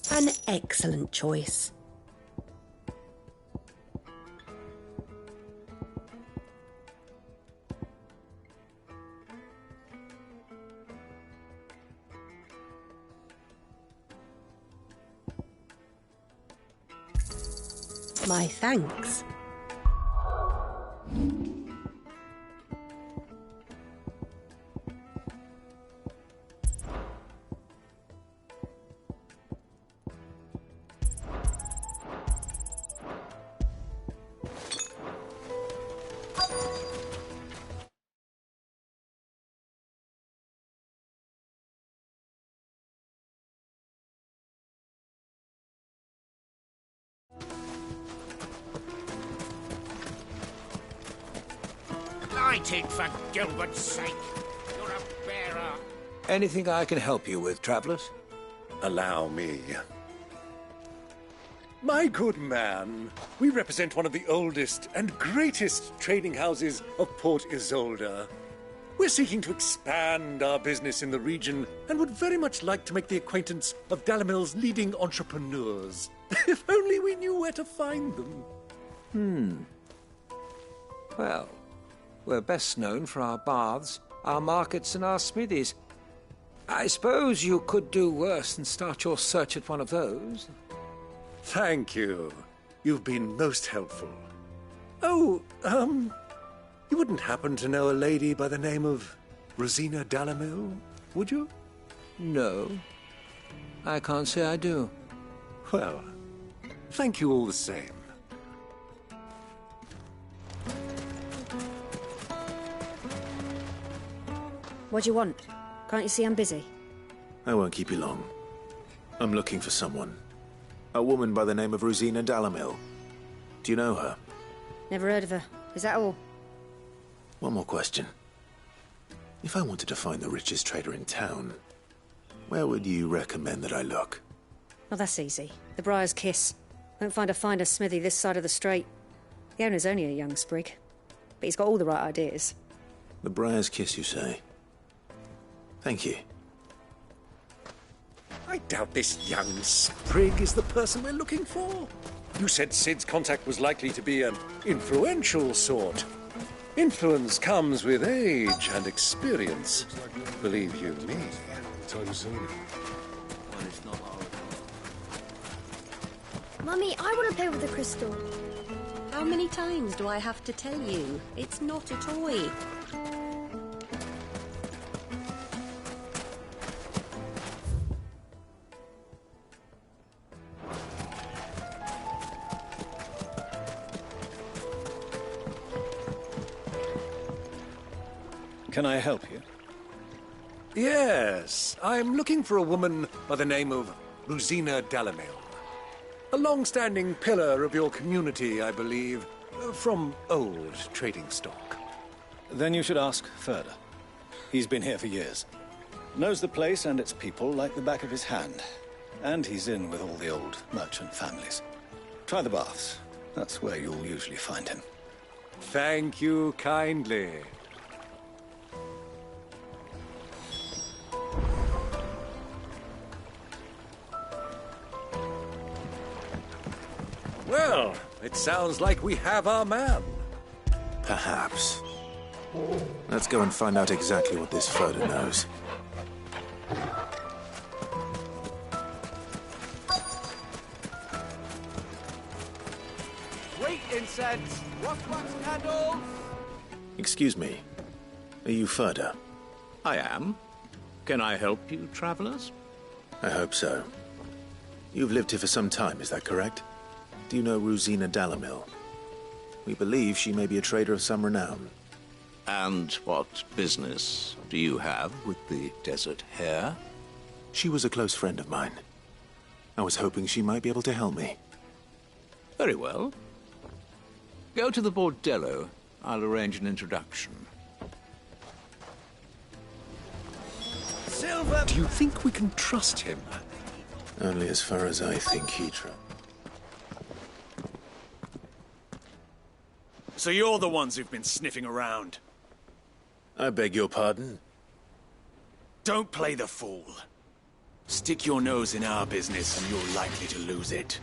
An excellent choice. My thanks. Light it, for Gilbert's sake. You're a bearer. Anything I can help you with, travelers? Allow me. My good man, we represent one of the oldest and greatest trading houses of Port Isolde. We're seeking to expand our business in the region and would very much like to make the acquaintance of Dalamil's leading entrepreneurs. If only we knew where to find them. Well, we're best known for our baths, our markets, and our smithies. I suppose you could do worse than start your search at one of those. Thank you. You've been most helpful. Oh, you wouldn't happen to know a lady by the name of Rosina Dalamil, would you? No. I can't say I do. Well, thank you all the same. What do you want? Can't you see I'm busy? I won't keep you long. I'm looking for someone. A woman by the name of Rosina Dalamil. Do you know her? Never heard of her. Is that all? One more question. If I wanted to find the richest trader in town, where would you recommend that I look? Oh, that's easy. The Briar's Kiss. Won't find a finer smithy this side of the strait. The owner's only a young sprig, but he's got all the right ideas. The Briar's Kiss, you say? Thank you. I doubt this young sprig is the person we're looking for. You said Cid's contact was likely to be an influential sort. Influence comes with age and experience. Believe you me. Time soon. Well, it's not like we've got... Mummy, I want to play with the crystal. How many times do I have to tell you? It's not a toy. Can I help you? Yes, I'm looking for a woman by the name of Rosina Dalamil. A long-standing pillar of your community, I believe, from old trading stock. Then you should ask Ferda. He's been here for years. Knows the place and its people like the back of his hand. And he's in with all the old merchant families. Try the baths. That's where you'll usually find him. Thank you kindly. Well, it sounds like we have our man. Perhaps. Let's go and find out exactly what this Ferda knows. Sweet incense, wax candles. Excuse me. Are you Ferda? I am. Can I help you, travelers? I hope so. You've lived here for some time, is that correct? Do you know Rosina Dalamil? We believe she may be a trader of some renown. And what business do you have with the Desert Hare? She was a close friend of mine. I was hoping she might be able to help me. Very well. Go to the bordello. I'll arrange an introduction. Silver! Do you think we can trust him? Only as far as I think he trusts. So you're the ones who've been sniffing around? I beg your pardon? Don't play the fool. Stick your nose in our business and you're likely to lose it.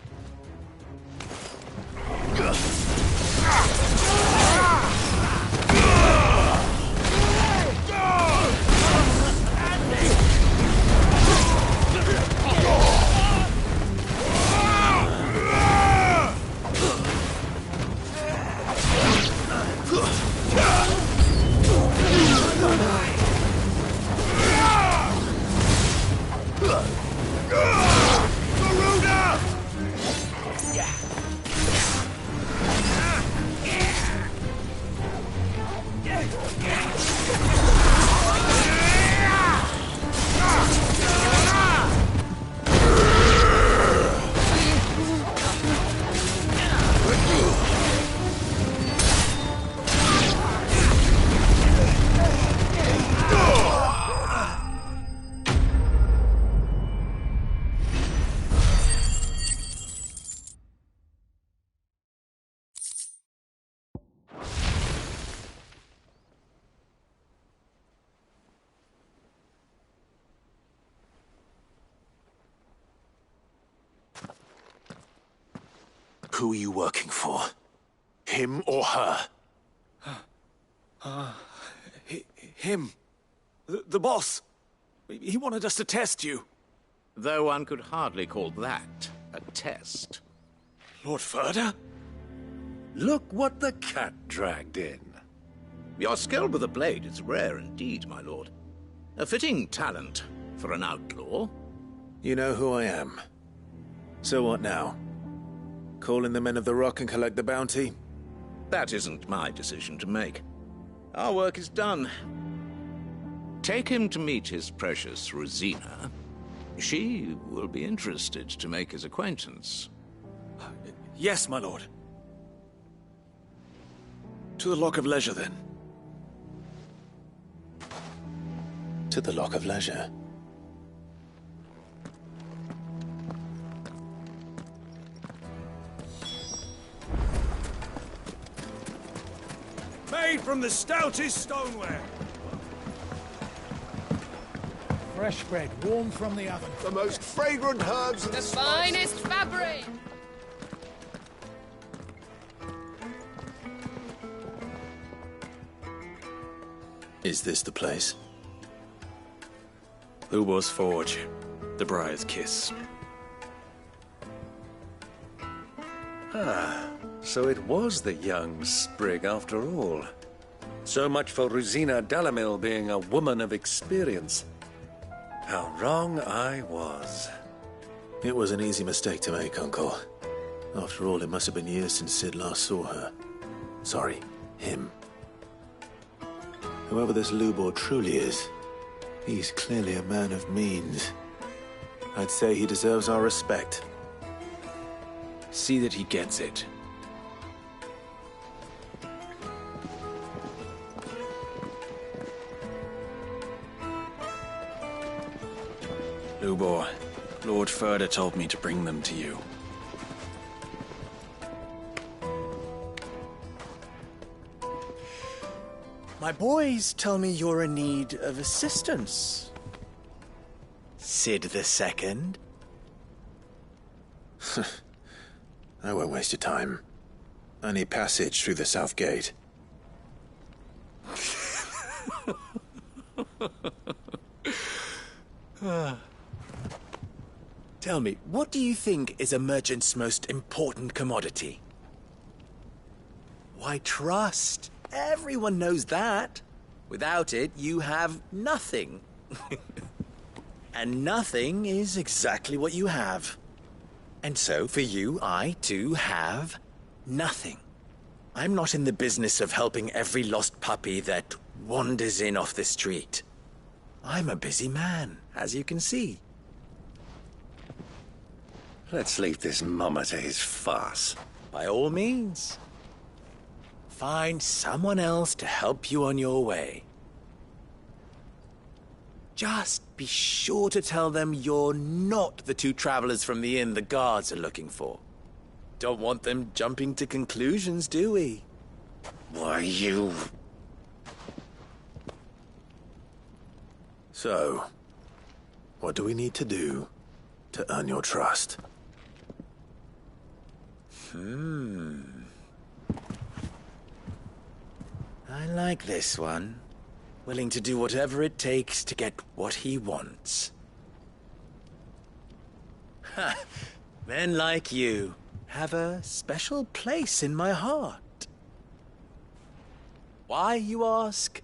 Who are you working for? Him or her? Him. The boss. He wanted us to test you. Though one could hardly call that a test. Lord Ferda? Look what the cat dragged in. Your skill with a blade is rare indeed, my lord. A fitting talent for an outlaw. You know who I am. So what now? Call in the Men of the Rock and collect the bounty? That isn't my decision to make. Our work is done. Take him to meet his precious Rosina. She will be interested to make his acquaintance. Yes, my lord. To the Lock of Leisure, then. To the Lock of Leisure. Made from the stoutest stoneware. Fresh bread, warm from the oven. The most fragrant herbs and The finest fabric. Is this the place? Ubor's Forge. The Briar's Kiss. Ah, so it was the young sprig after all. So much for Rosina Dalamil being a woman of experience. How wrong I was. It was an easy mistake to make, Uncle. After all, it must have been years since Sid last saw her. Sorry, him. Whoever this Lubor truly is, he's clearly a man of means. I'd say he deserves our respect. See that he gets it. Lubor, Lord Furder told me to bring them to you. My boys tell me you're in need of assistance. Sid II? I won't waste your time. I need passage through the south gate. Tell me, what do you think is a merchant's most important commodity? Why, trust. Everyone knows that. Without it, you have nothing. And nothing is exactly what you have. And so, for you, I, too, have nothing. I'm not in the business of helping every lost puppy that wanders in off the street. I'm a busy man, as you can see. Let's leave this mummer to his farce. By all means. Find someone else to help you on your way. Just be sure to tell them you're not the two travelers from the inn the guards are looking for. Don't want them jumping to conclusions, do we? Why, you... So, what do we need to do to earn your trust? I like this one. Willing to do whatever it takes to get what he wants. Ha! Men like you have a special place in my heart. Why, you ask?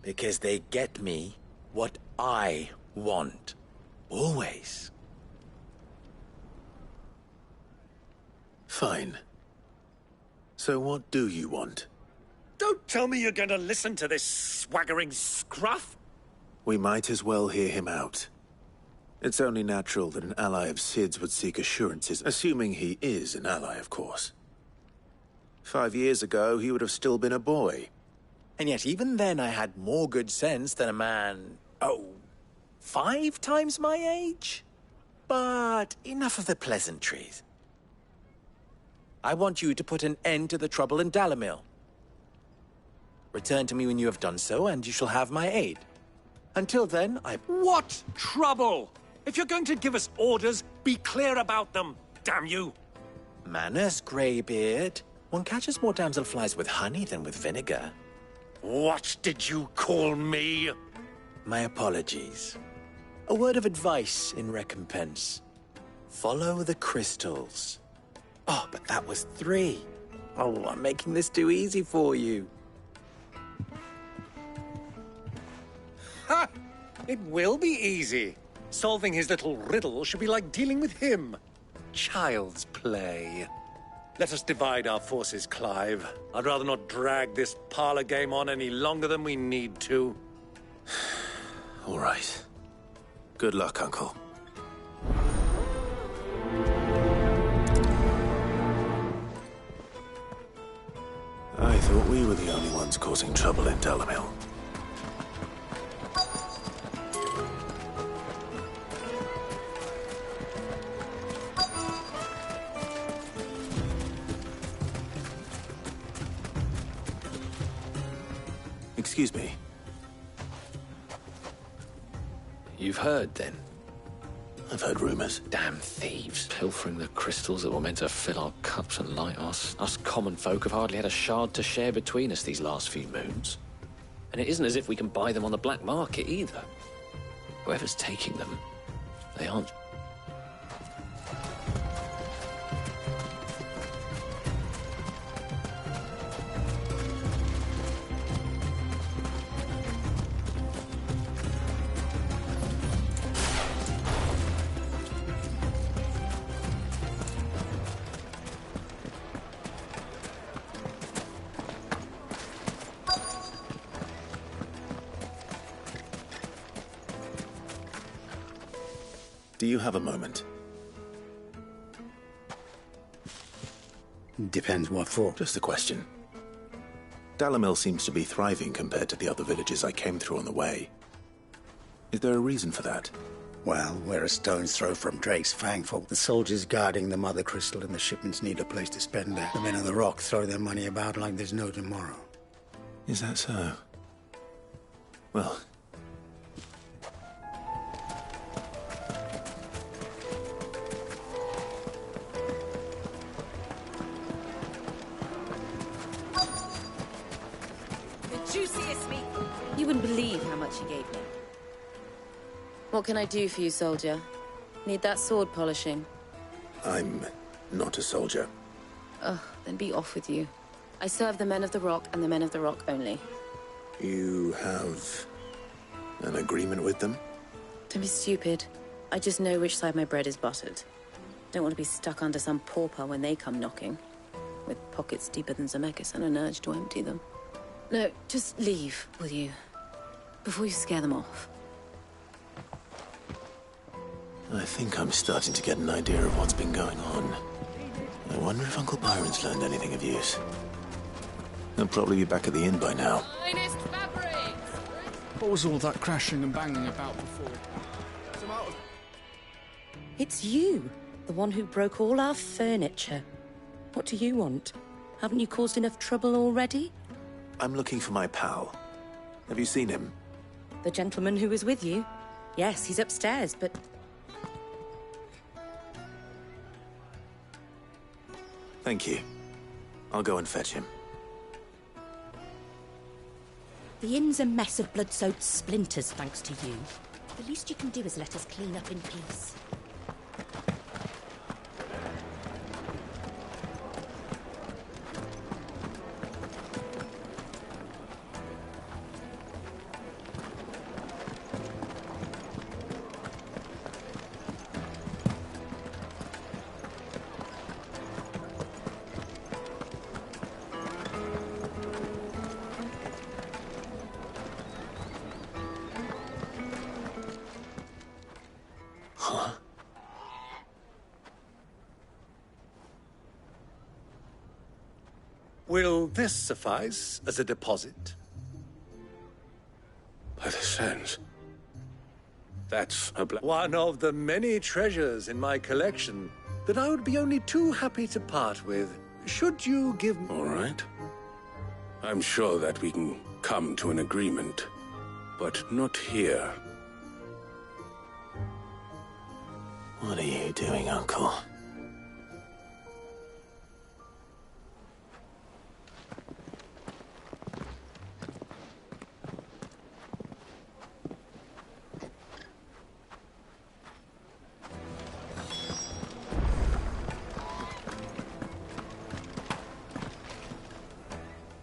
Because they get me what I want. Always. Fine. So what do you want? Don't tell me you're going to listen to this swaggering scruff! We might as well hear him out. It's only natural that an ally of Sid's would seek assurances, assuming he is an ally, of course. 5 years ago, he would have still been a boy. And yet even then I had more good sense than a man, 5 times my age? But enough of the pleasantries. I want you to put an end to the trouble in Dalamil. Return to me when you have done so, and you shall have my aid. Until then, What trouble? If you're going to give us orders, be clear about them, damn you! Manners, Greybeard. One catches more damselflies with honey than with vinegar. What did you call me? My apologies. A word of advice in recompense. Follow the crystals. Oh, but that was 3. Oh, I'm making this too easy for you. Ha! It will be easy. Solving his little riddle should be like dealing with him. Child's play. Let us divide our forces, Clive. I'd rather not drag this parlor game on any longer than we need to. All right. Good luck, Uncle. I thought we were the only ones causing trouble in Dalamil. Excuse me. You've heard, then? I've heard rumors. Damn thieves, pilfering the crystals that were meant to fill our cups and light us. Us common folk have hardly had a shard to share between us these last few moons. And it isn't as if we can buy them on the black market, either. Whoever's taking them, they aren't... Do you have a moment? Depends what for. Just a question. Dalamil seems to be thriving compared to the other villages I came through on the way. Is there a reason for that? Well, we're a stone's throw from Drake's Fang Fault. The soldiers guarding the Mother Crystal and the shipments need a place to spend it. The men of the Rock throw their money about like there's no tomorrow. Is that so? Well... The juiciest meat. You wouldn't believe how much he gave me. What can I do for you, soldier? Need that sword polishing? I'm not a soldier. Ugh, then be off with you. I serve the men of the Rock and the men of the Rock only. You have an agreement with them? Don't be stupid. I just know which side my bread is buttered. Don't want to be stuck under some pauper when they come knocking. With pockets deeper than Zemeckis and an urge to empty them. No, just leave, will you? Before you scare them off. I think I'm starting to get an idea of what's been going on. I wonder if Uncle Byron's learned anything of use. He'll probably be back at the inn by now. What was all that crashing and banging about before? It's you, the one who broke all our furniture. What do you want? Haven't you caused enough trouble already? I'm looking for my pal. Have you seen him? The gentleman who was with you? Yes, he's upstairs, but... Thank you. I'll go and fetch him. The inn's a mess of blood-soaked splinters, thanks to you. The least you can do is let us clean up in peace. Will this suffice as a deposit? By the sands. That's a one of the many treasures in my collection that I would be only too happy to part with. Should you give me... All right. I'm sure that we can come to an agreement, but not here. What are you doing, Uncle?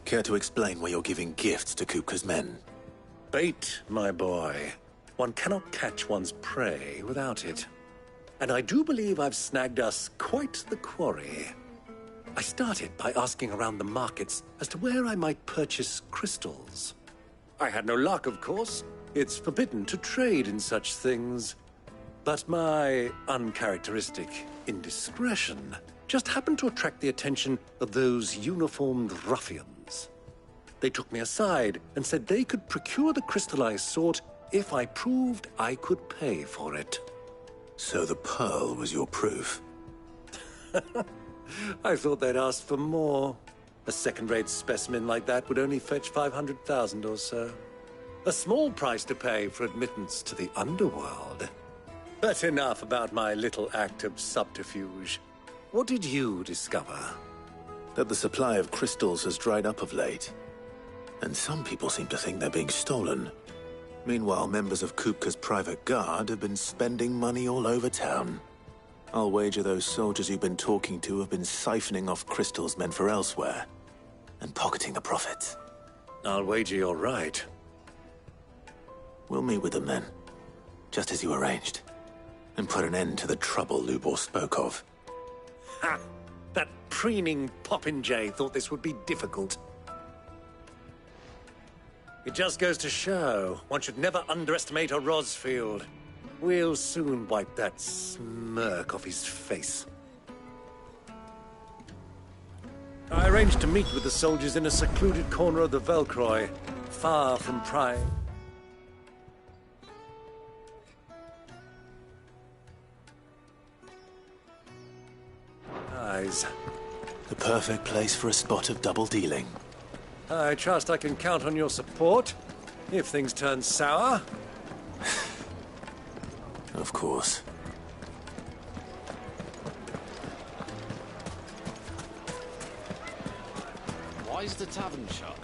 Care to explain why you're giving gifts to Kupka's men? Bait, my boy. One cannot catch one's prey without it. And I do believe I've snagged us quite the quarry. I started by asking around the markets as to where I might purchase crystals. I had no luck, of course. It's forbidden to trade in such things. But my uncharacteristic indiscretion just happened to attract the attention of those uniformed ruffians. They took me aside and said they could procure the crystal I sought if I proved I could pay for it. So the pearl was your proof? I thought they'd asked for more. A second-rate specimen like that would only fetch 500,000 or so. A small price to pay for admittance to the underworld. But enough about my little act of subterfuge. What did you discover? That the supply of crystals has dried up of late. And some people seem to think they're being stolen. Meanwhile, members of Kupka's private guard have been spending money all over town. I'll wager those soldiers you've been talking to have been siphoning off crystals meant for elsewhere, and pocketing the profits. I'll wager you're right. We'll meet with them then, just as you arranged, and put an end to the trouble Lubor spoke of. Ha! That preening popinjay thought this would be difficult. It just goes to show, one should never underestimate a Rosfield. We'll soon wipe that smirk off his face. I arranged to meet with the soldiers in a secluded corner of the Velcroy, far from prying. allies. The perfect place for a spot of double dealing. I trust I can count on your support if things turn sour. Of course. Why is the tavern shut?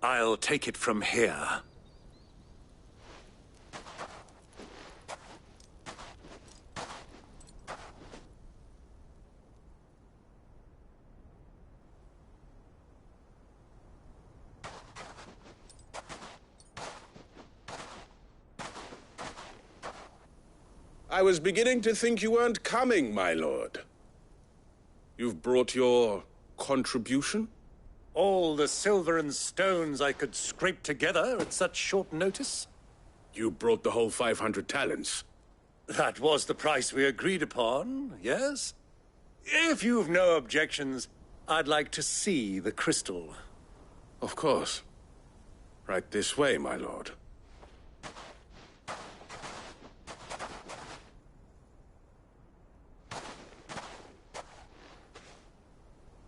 I'll take it from here. I was beginning to think you weren't coming, my lord. You've brought your contribution? All the silver and stones I could scrape together at such short notice? You brought the whole 500 talents. That was the price we agreed upon, yes? If you've no objections, I'd like to see the crystal. Of course. Right this way, my lord.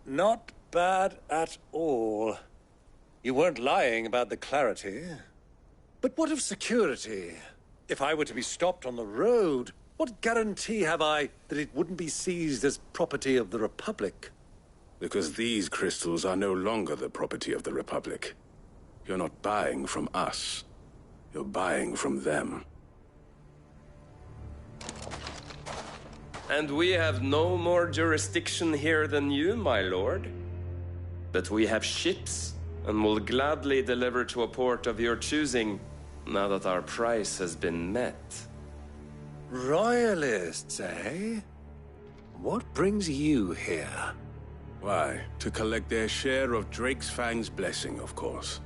Not bad at all. You weren't lying about the clarity. But what of security? If I were to be stopped on the road, what guarantee have I that it wouldn't be seized as property of the Republic? Because these crystals are no longer the property of the Republic. You're not buying from us. You're buying from them. And we have no more jurisdiction here than you, my lord. But we have ships, and will gladly deliver to a port of your choosing, now that our price has been met. Royalists, eh? What brings you here? Why, to collect their share of Drake's Fang's blessing, of course.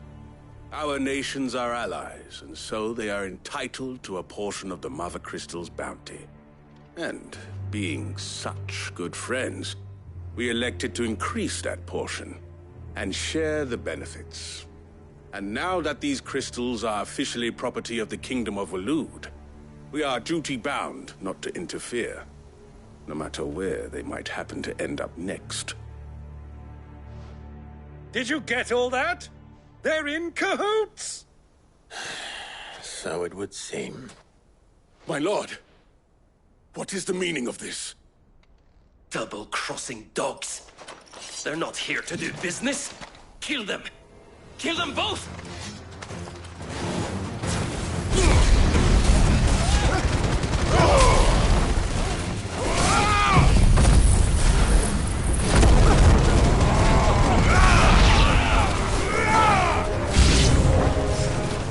Our nations are allies, and so they are entitled to a portion of the Mother Crystal's bounty. And, being such good friends, we elected to increase that portion and share the benefits. And now that these crystals are officially property of the Kingdom of Waloed, we are duty-bound not to interfere, no matter where they might happen to end up next. Did you get all that? They're in cahoots! So it would seem. My lord, what is the meaning of this? Double-crossing dogs. They're not here to do business. Kill them. Kill them both!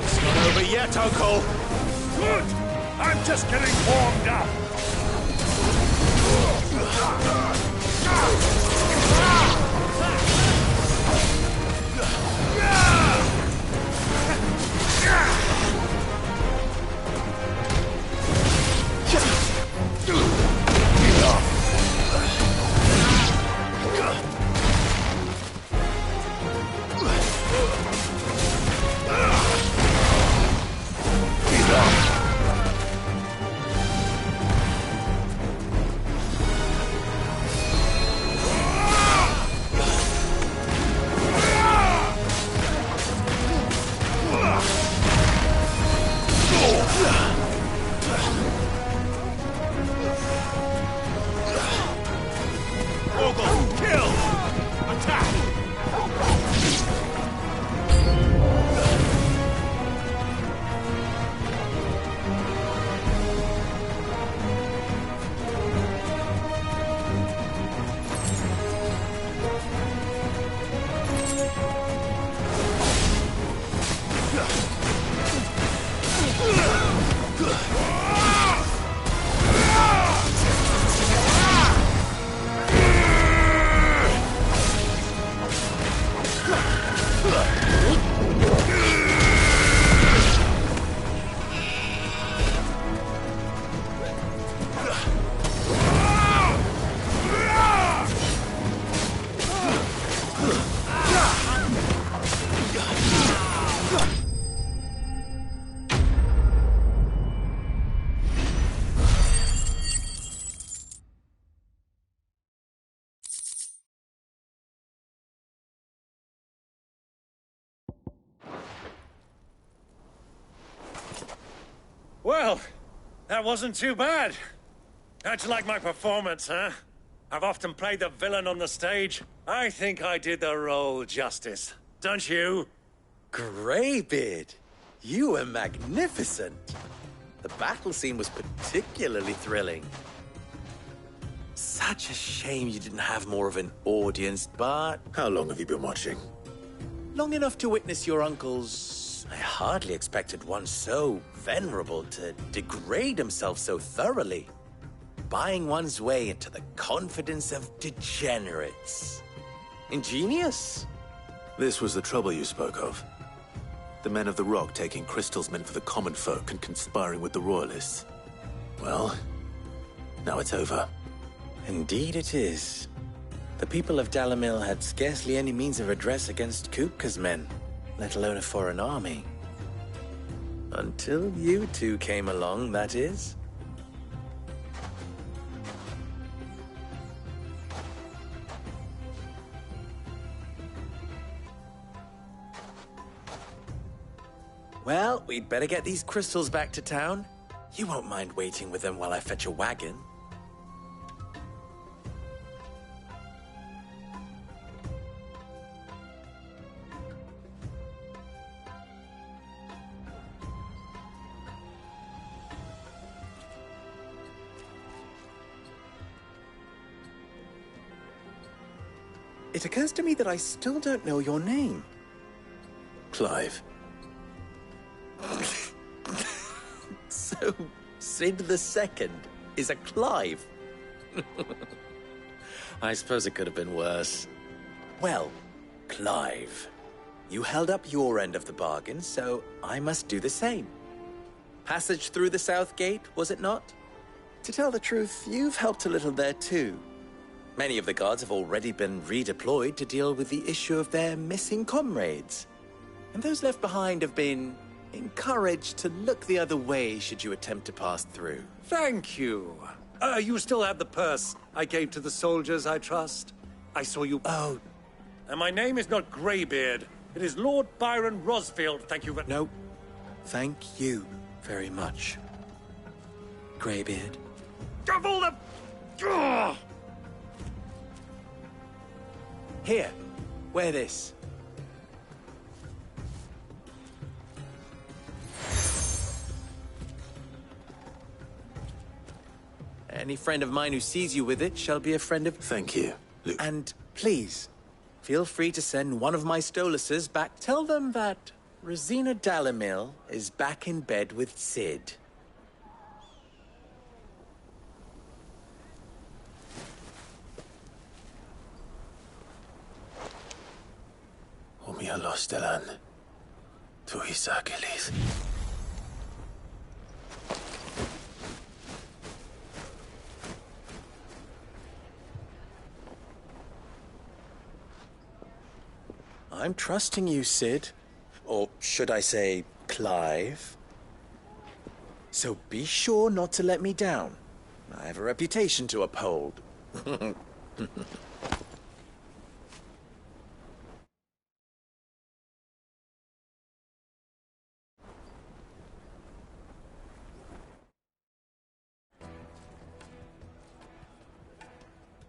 It's not over yet, Uncle. Good. I'm just getting warmed up. Well, that wasn't too bad. How'd you like my performance, huh? I've often played the villain on the stage. I think I did the role justice. Don't you? Greybeard, you were magnificent. The battle scene was particularly thrilling. Such a shame you didn't have more of an audience, but... How long have you been watching? Long enough to witness your uncle's... I hardly expected one so venerable to degrade himself so thoroughly. Buying one's way into the confidence of degenerates. Ingenious. This was the trouble you spoke of. The men of the Rock taking crystals meant for the common folk and conspiring with the Royalists. Well, now it's over. Indeed it is. The people of Dalamil had scarcely any means of redress against Kupka's men, let alone a foreign army. Until you two came along, that is. Well, we'd better get these crystals back to town. You won't mind waiting with them while I fetch a wagon. It occurs to me that I still don't know your name. Clive. So, Sid the Second is a Clive. I suppose it could have been worse. Well, Clive, you held up your end of the bargain, so I must do the same. Passage through the South Gate, was it not? To tell the truth, you've helped a little there too. Many of the guards have already been redeployed to deal with the issue of their missing comrades. And those left behind have been encouraged to look the other way should you attempt to pass through. Thank you. You still have the purse I gave to the soldiers, I trust? I saw you... Oh. And my name is not Greybeard. It is Lord Byron Rosfield, thank you very... No. Thank you very much, Greybeard. Of all the... Ugh! Here, wear this. Any friend of mine who sees you with it shall be a friend of... Thank you, Luke. And please, feel free to send one of my Stoluses back. Tell them that Rosina Dalamil is back in bed with Sid. Omia los Delan. Tu Isakelis. I'm trusting you, Sid. Or should I say, Clive. So be sure not to let me down. I have a reputation to uphold.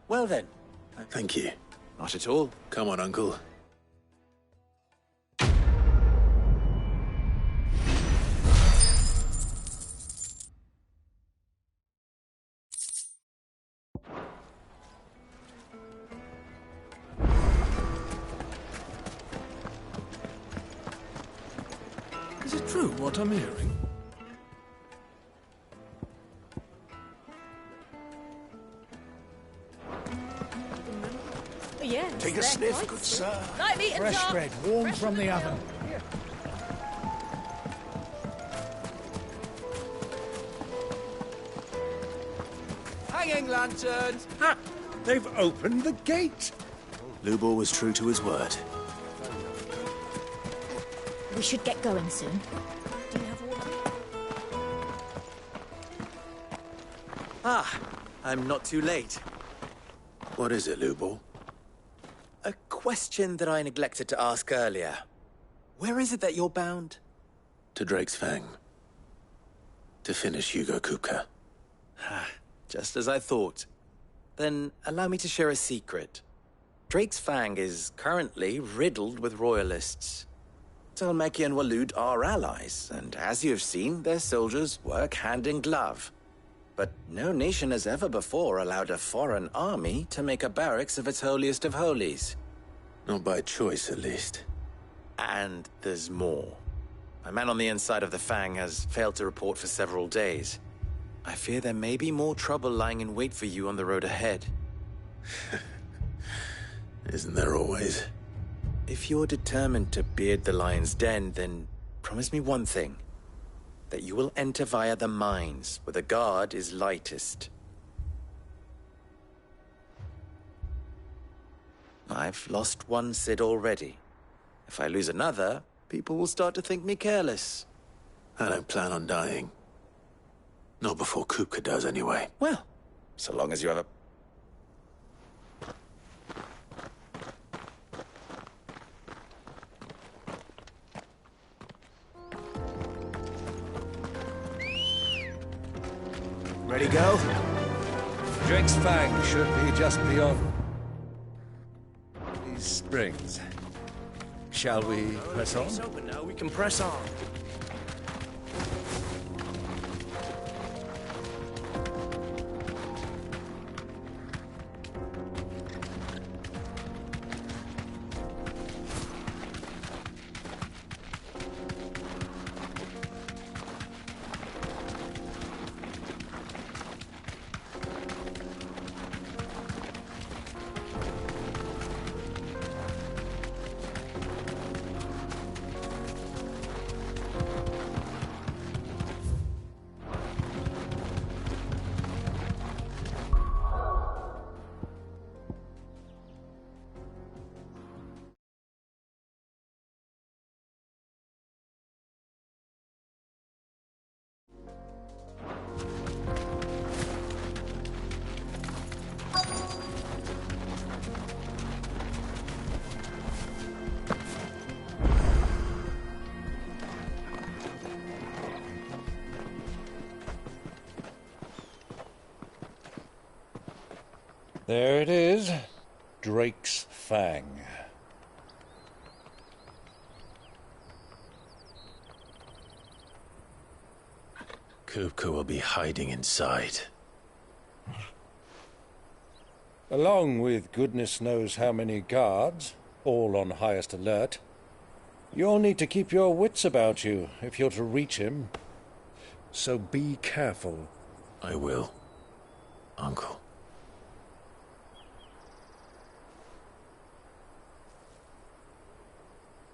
Well then. Thank you. Not at all. Come on, Uncle. Is it true what I'm hearing? Yeah. Take a sniff, good sir. Like meat and Fresh chop. bread, warm from the oven. Hanging lanterns! Ha! They've opened the gate! Lubor was true to his word. We should get going soon. Do you have water? Ah, I'm not too late. What is it, Lubor? A question that I neglected to ask earlier. Where is it that you're bound? To Drake's Fang. To finish Hugo Kupka. Just as I thought. Then allow me to share a secret. Drake's Fang is currently riddled with royalists. Talmeki and Walud are allies, and as you've seen, their soldiers work hand in glove. But no nation has ever before allowed a foreign army to make a barracks of its holiest of holies. Not by choice, at least. And there's more. A man on the inside of the Fang has failed to report for several days. I fear there may be more trouble lying in wait for you on the road ahead. Isn't there always? If you're determined to beard the lion's den, then promise me one thing. That you will enter via the mines, where the guard is lightest. I've lost one Cid already. If I lose another, people will start to think me careless. I don't plan on dying. Not before Kupka does, anyway. Well, so long as you have a... Ready, go? Drake's Fang should be just beyond these springs. Shall we press on? It's open now, we can press on. There it is. Drake's Fang. Kupka will be hiding inside. Along with goodness knows how many guards, all on highest alert. You'll need to keep your wits about you if you're to reach him. So be careful. I will, Uncle.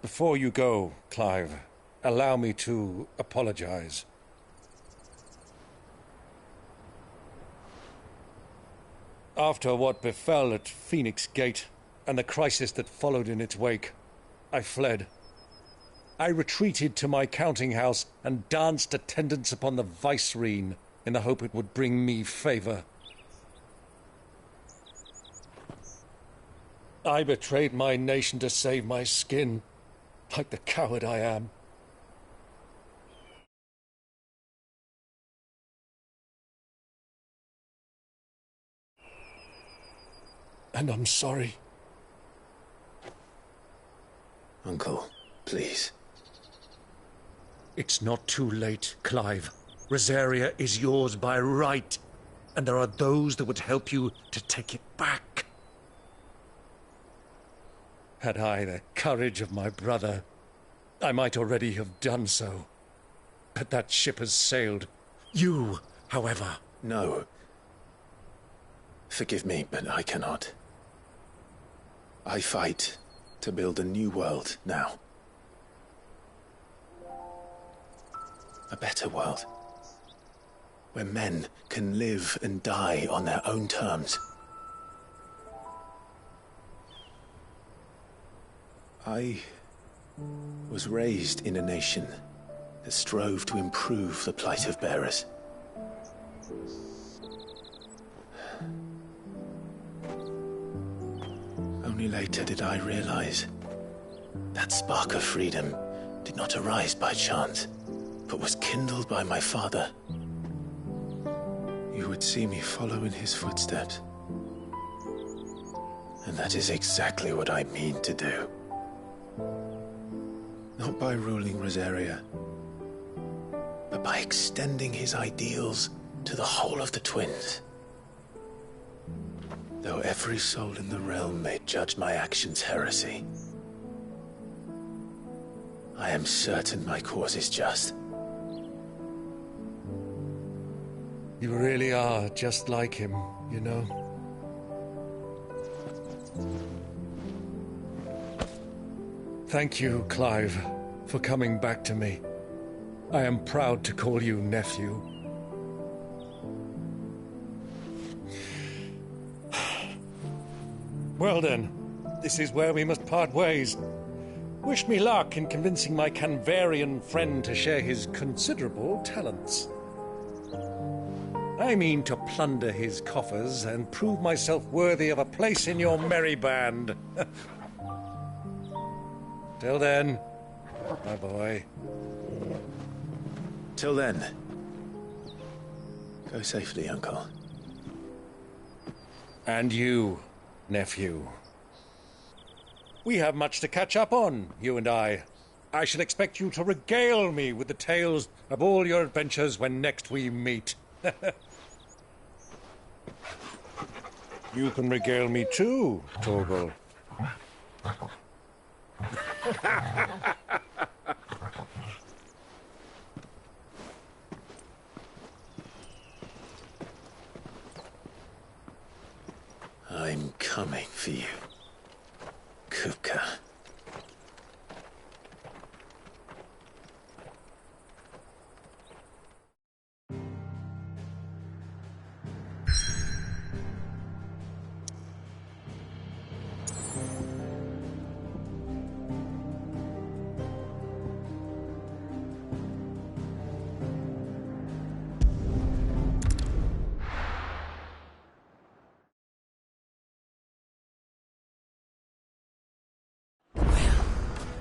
Before you go, Clive, allow me to apologize. After what befell at Phoenix Gate and the crisis that followed in its wake, I fled. I retreated to my counting house and danced attendance upon the vicereine in the hope it would bring me favor. I betrayed my nation to save my skin, like the coward I am. And I'm sorry. Uncle, please. It's not too late, Clive. Rosaria is yours by right, and there are those that would help you to take it back. Had I the courage of my brother, I might already have done so. But that ship has sailed. You, however... No. Forgive me, but I cannot. I fight to build a new world now. A better world. Where men can live and die on their own terms. I was raised in a nation that strove to improve the plight of bearers. Only later did I realize that spark of freedom did not arise by chance, but was kindled by my father. You would see me follow in his footsteps. And that is exactly what I mean to do. Not by ruling Rosaria, but by extending his ideals to the whole of the twins. Though every soul in the realm may judge my actions heresy, I am certain my cause is just. You really are just like him, you know? Thank you, Clive, for coming back to me. I am proud to call you nephew. Well then, this is where we must part ways. Wish me luck in convincing my Canvarian friend to share his considerable talents. I mean to plunder his coffers and prove myself worthy of a place in your merry band. Till then, my boy. Till then, go safely, Uncle. And you, nephew. We have much to catch up on, you and I. I shall expect you to regale me with the tales of all your adventures when next we meet. You can regale me too, Torgal. I'm coming for you, Kupka.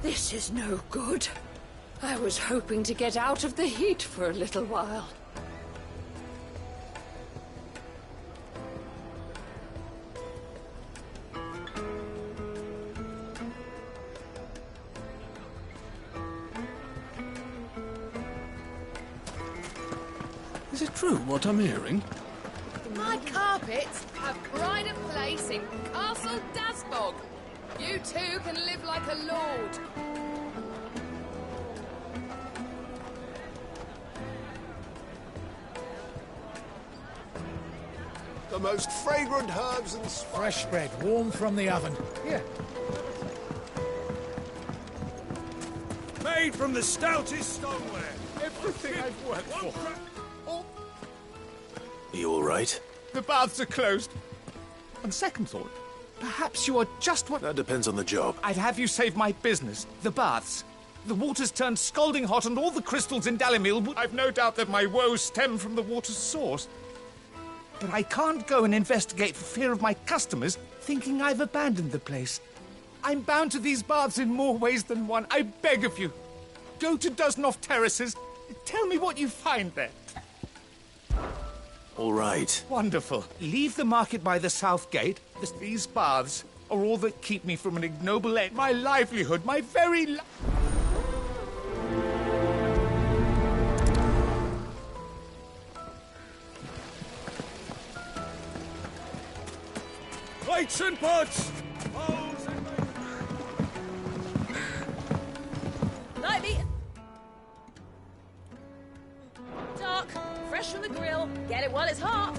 This is no good. I was hoping to get out of the heat for a little while. Is it true what I'm hearing? My carpets have pride of place in Castle Dasbog. You too can live like a lord. The most fragrant herbs and fresh bread, warm from the oven. Here. Made from the stoutest stoneware. Everything I've worked for. Are you all right? The baths are closed. On second thought, perhaps you are just what... That depends on the job. I'd have you save my business. The baths. The water's turned scalding hot and all the crystals in Dalimil... I've no doubt that my woes stem from the water's source. But I can't go and investigate for fear of my customers thinking I've abandoned the place. I'm bound to these baths in more ways than one. I beg of you. Go to Dusnoff Terraces. Tell me what you find there. All right. Wonderful. Leave the market by the south gate. These baths are all that keep me from an ignoble end. My livelihood, my very life. Plates and pots! Lightly. Dark, fresh from the grill. Get it while it's hot.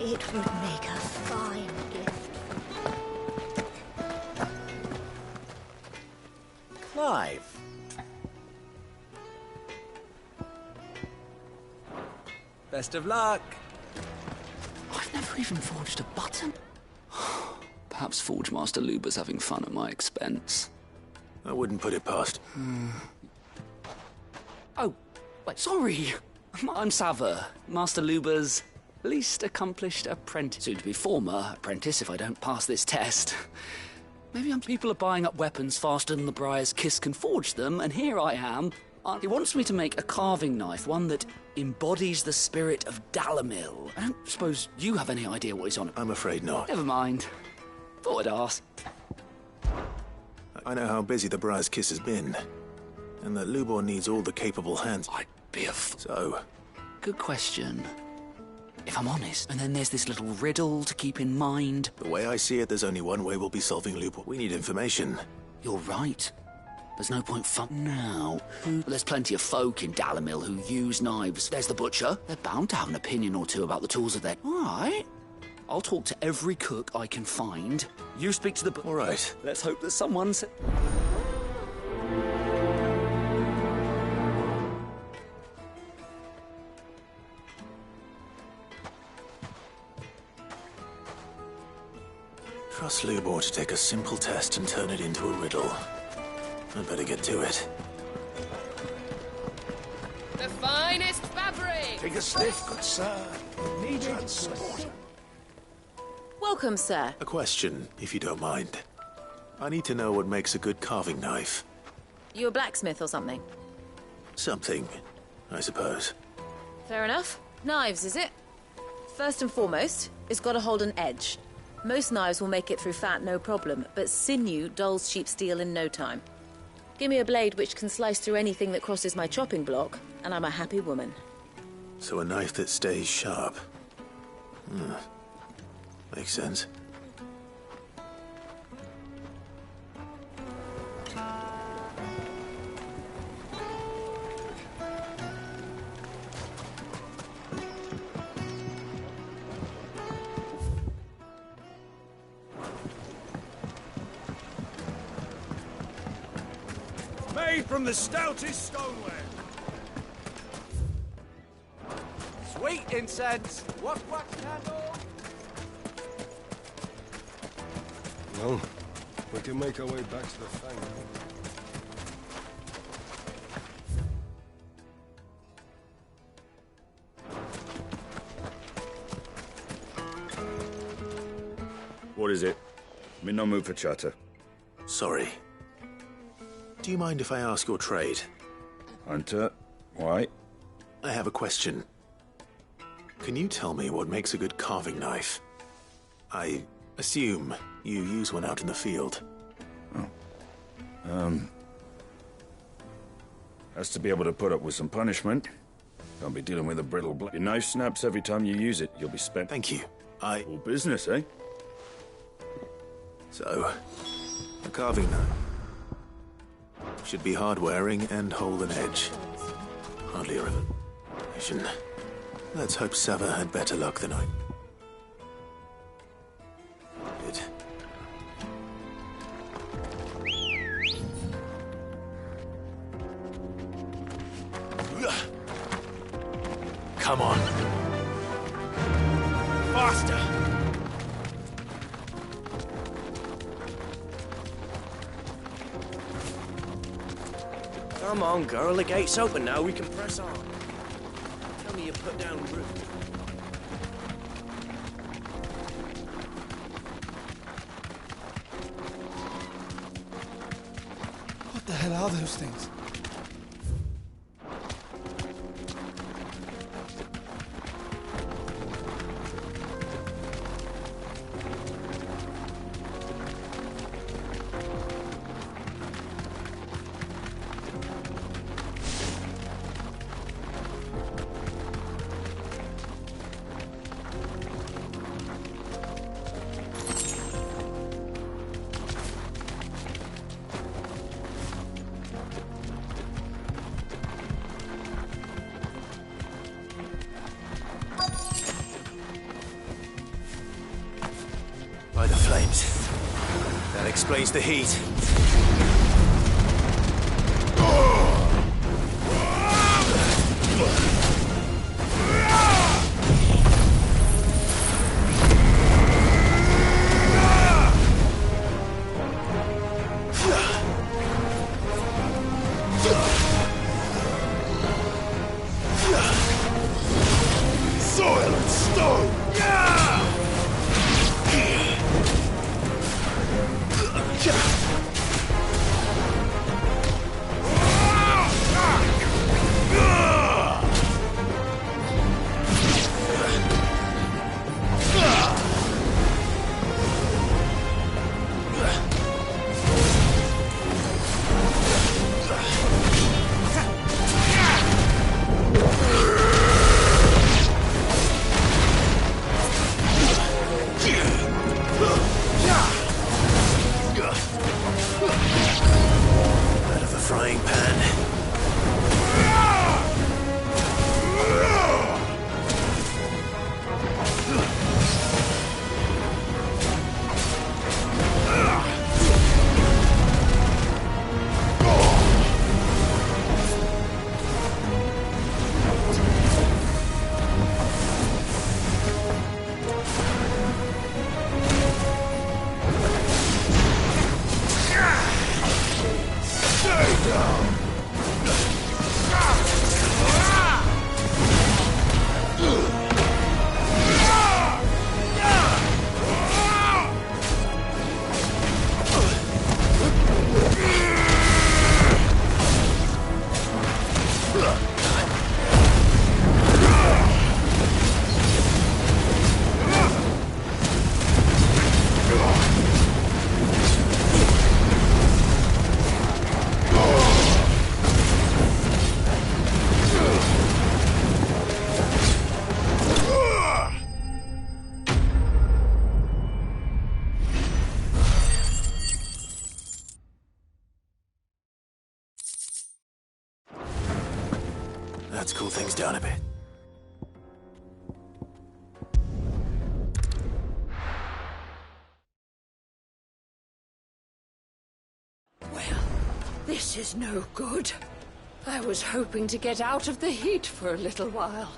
It would make a fine gift. Live. Best of luck. I've never even forged a button. Perhaps Forge Master Luber's having fun at my expense. I wouldn't put it past. Oh, wait, sorry. I'm Sava, Master Luber's least accomplished apprentice. Soon to be former apprentice if I don't pass this test. Maybe people are buying up weapons faster than the Briar's Kiss can forge them, and here I am. He wants me to make a carving knife, one that embodies the spirit of Dalamil. I don't suppose you have any idea what he's on about. I'm afraid not. Never mind. Thought I'd ask. I know how busy the Briar's Kiss has been, and that Lubor needs all the capable hands. I'd be a So... Good question. If I'm honest. And then there's this little riddle to keep in mind. The way I see it, there's only one way we'll be solving Lubor. We need information. You're right. There's no point now. There's plenty of folk in Dalamil who use knives. There's the butcher. They're bound to have an opinion or two about the tools of their... All right. I'll talk to every cook I can find. You speak to the... All right. Let's hope that someone's... Trust Lubor to take a simple test and turn it into a riddle. I'd better get to it. The finest fabric! Take a sniff, good sir. Need transport. Welcome, sir. A question, if you don't mind. I need to know what makes a good carving knife. You a blacksmith or something? Something, I suppose. Fair enough. Knives, is it? First and foremost, it's got to hold an edge. Most knives will make it through fat, no problem, but sinew dulls cheap steel in no time. Give me a blade which can slice through anything that crosses my chopping block, and I'm a happy woman. So a knife that stays sharp. Makes sense. Made from the stoutest stoneware. Sweet incense. What candle? Well, we can make our way back to the Fang. What is it? I'm in no mood for chatter. Sorry. Do you mind if I ask your trade? Hunter, why? I have a question. Can you tell me what makes a good carving knife? I assume you use one out in the field. Has to be able to put up with some punishment. Can't be dealing with a brittle blade. Your knife snaps every time you use it. You'll be spent. Thank you. All business, eh? So, a carving knife should be hard-wearing and hold an edge. Hardly a revelation. Let's hope Sava had better luck than I did. Come on. Faster! Come on, girl. The gate's open now. We can press on. Tell me you put down root. What the hell are those things? By the flames. That explains the heat. Soil and stone! Out of the frying pan. Let's cool things down a bit. Well, this is no good. I was hoping to get out of the heat for a little while.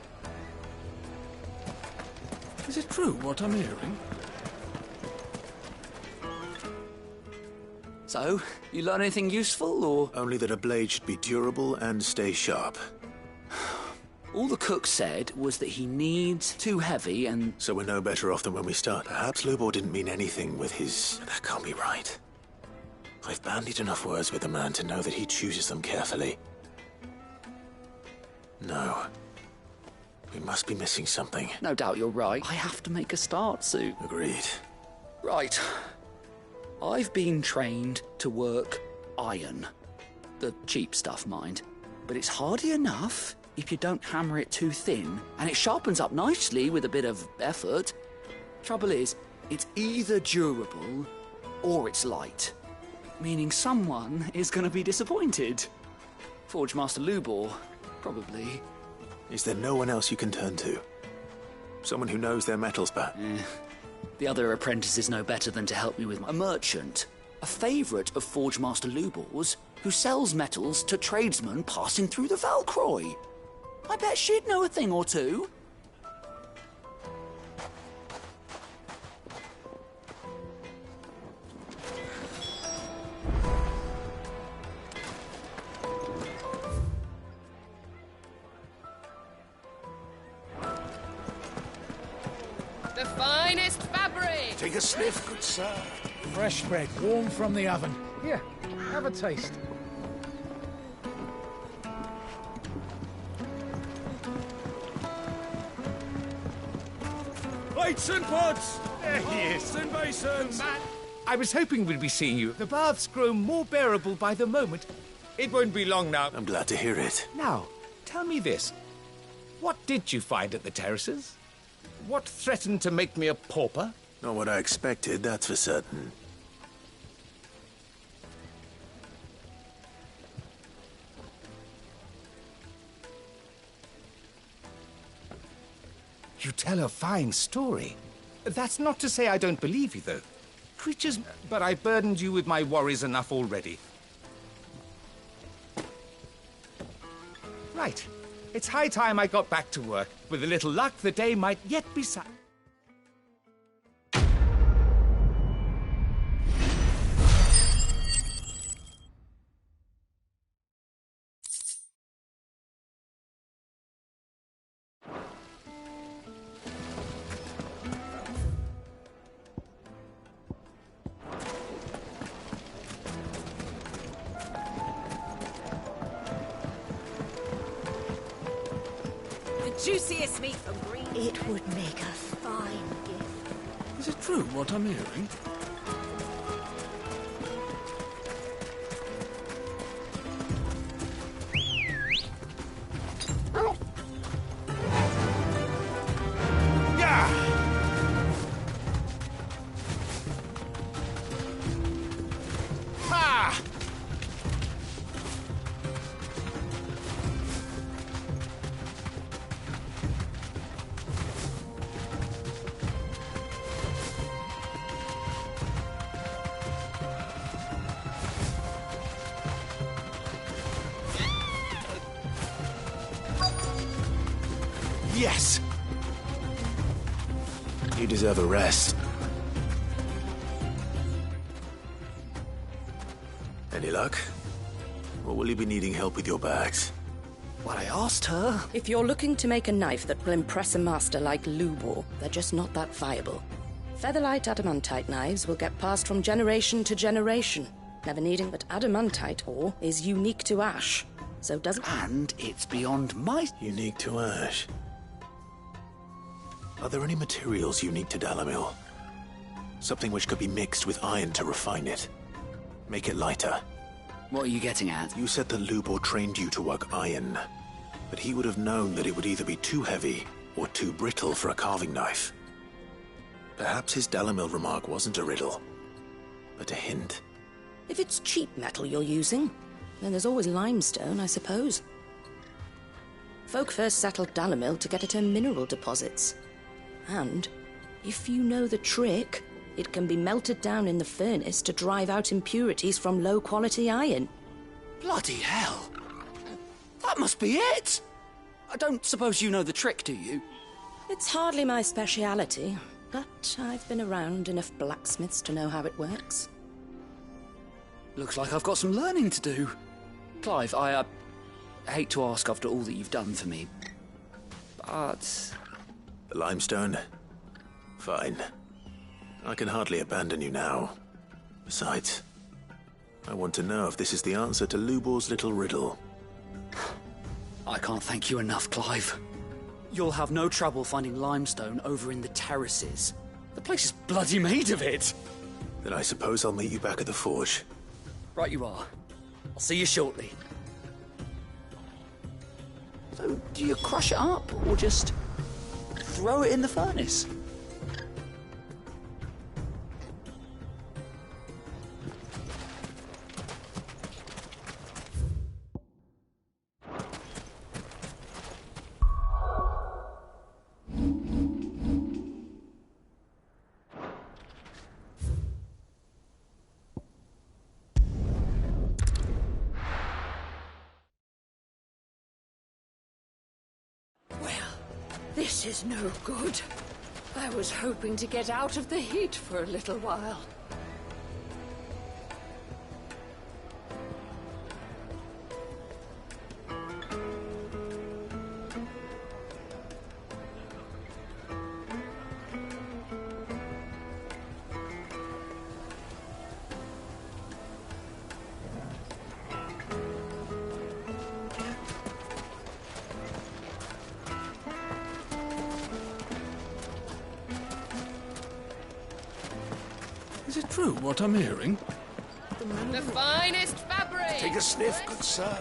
Is it true what I'm hearing? So, you learn anything useful, or...? Only that a blade should be durable and stay sharp. All the cook said was that he needs too heavy and... So we're no better off than when we start. Perhaps Lubor didn't mean anything with his... That can't be right. I've bandied enough words with the man to know that he chooses them carefully. No. We must be missing something. No doubt you're right. I have to make a start soon. Agreed. Right. I've been trained to work iron. The cheap stuff, mind. But it's hardy enough if you don't hammer it too thin, and it sharpens up nicely with a bit of effort. Trouble is, it's either durable or it's light, meaning someone is going to be disappointed. Forge Master Lubor, probably. Is there no one else you can turn to? Someone who knows their metals better? The other apprentices know better than to help me with a merchant, a favourite of Forge Master Lubor's, who sells metals to tradesmen passing through the Valcroy. I bet she'd know a thing or two. The finest fabric! Take a sniff, good sir. Fresh bread, warm from the oven. Here, have a taste. Plates and pots! There he is. And basins. I was hoping we'd be seeing you. The baths grow more bearable by the moment. It won't be long now. I'm glad to hear it. Now, tell me this. What did you find at the terraces? What threatened to make me a pauper? Not what I expected, that's for certain. You tell a fine story. That's not to say I don't believe you, though. Creatures... But I burdened you with my worries enough already. Right. It's high time I got back to work. With a little luck, the day might yet be juiciest meat from green. It would make a fine gift. Is it true what I'm hearing? Yes! You deserve a rest. Any luck? Or will you be needing help with your bags? Well, I asked her. If you're looking to make a knife that will impress a master like Lubor, they're just not that viable. Featherlight adamantite knives will get passed from generation to generation, never needing but adamantite ore is unique to Ash, so doesn't... And it's beyond my... Unique to Ash? Are there any materials unique to Dalamil? Something which could be mixed with iron to refine it. Make it lighter. What are you getting at? You said that Lubor trained you to work iron, but he would have known that it would either be too heavy or too brittle for a carving knife. Perhaps his Dalamil remark wasn't a riddle, but a hint. If it's cheap metal you're using, then there's always limestone, I suppose. Folk first settled Dalamil to get at her mineral deposits. And, if you know the trick, it can be melted down in the furnace to drive out impurities from low-quality iron. Bloody hell! That must be it! I don't suppose you know the trick, do you? It's hardly my speciality, but I've been around enough blacksmiths to know how it works. Looks like I've got some learning to do. Clive, I hate to ask after all that you've done for me, but... The limestone? Fine. I can hardly abandon you now. Besides, I want to know if this is the answer to Lubor's little riddle. I can't thank you enough, Clive. You'll have no trouble finding limestone over in the terraces. The place is bloody made of it. Then I suppose I'll meet you back at the forge. Right you are. I'll see you shortly. So, do you crush it up, or just throw it in the furnace? This is no good. I was hoping to get out of the heat for a little while. Is it true what I'm hearing? The finest fabric! Take a sniff, good sir.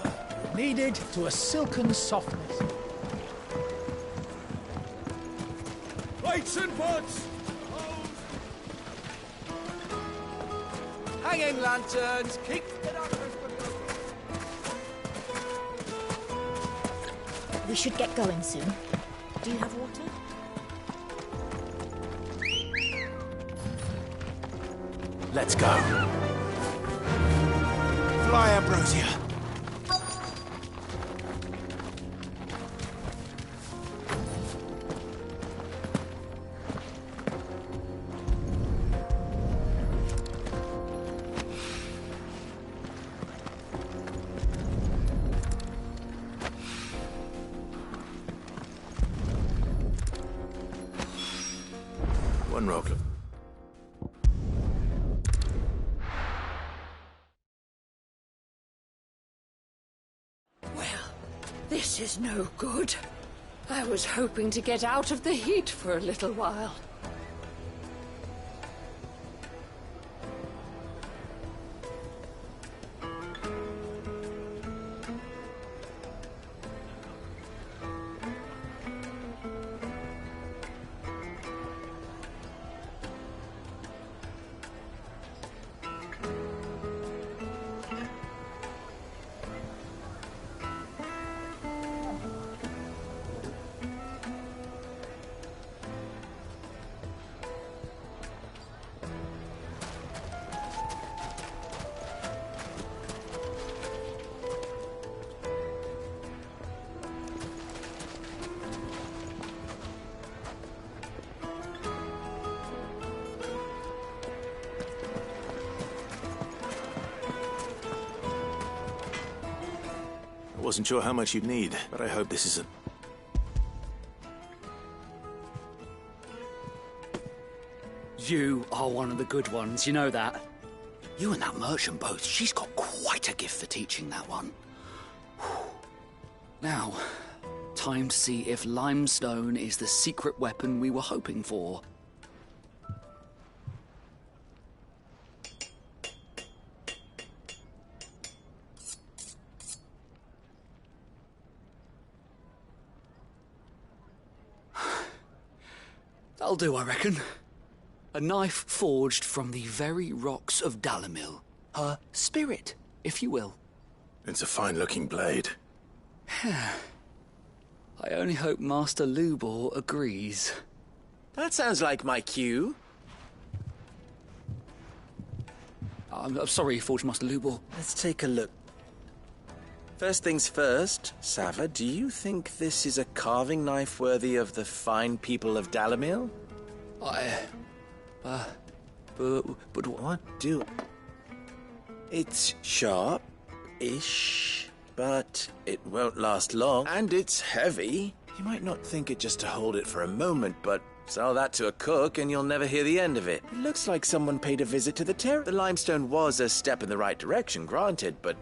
Kneaded to a silken softness. Lights and pots! Hanging lanterns, keep it up. We should get going soon. Do you have water? Let's go. Fly, Ambrosia. One rock. This is no good. I was hoping to get out of the heat for a little while. I wasn't sure how much you'd need, but I hope this isn't. You are one of the good ones, you know that. You and that merchant both, she's got quite a gift for teaching, that one. Now, time to see if limestone is the secret weapon we were hoping for. That'll do, I reckon. A knife forged from the very rocks of Dalimil. Her spirit, if you will. It's a fine-looking blade. I only hope Master Lubor agrees. That sounds like my cue. I'm sorry, Forge Master Lubor. Let's take a look. First things first, Sava, do you think this is a carving knife worthy of the fine people of Dalimil? But what do... It's sharp-ish, but it won't last long, and it's heavy. You might not think it just to hold it for a moment, but sell that to a cook and you'll never hear the end of it. It looks like someone paid a visit to the terrace. The limestone was a step in the right direction, granted, but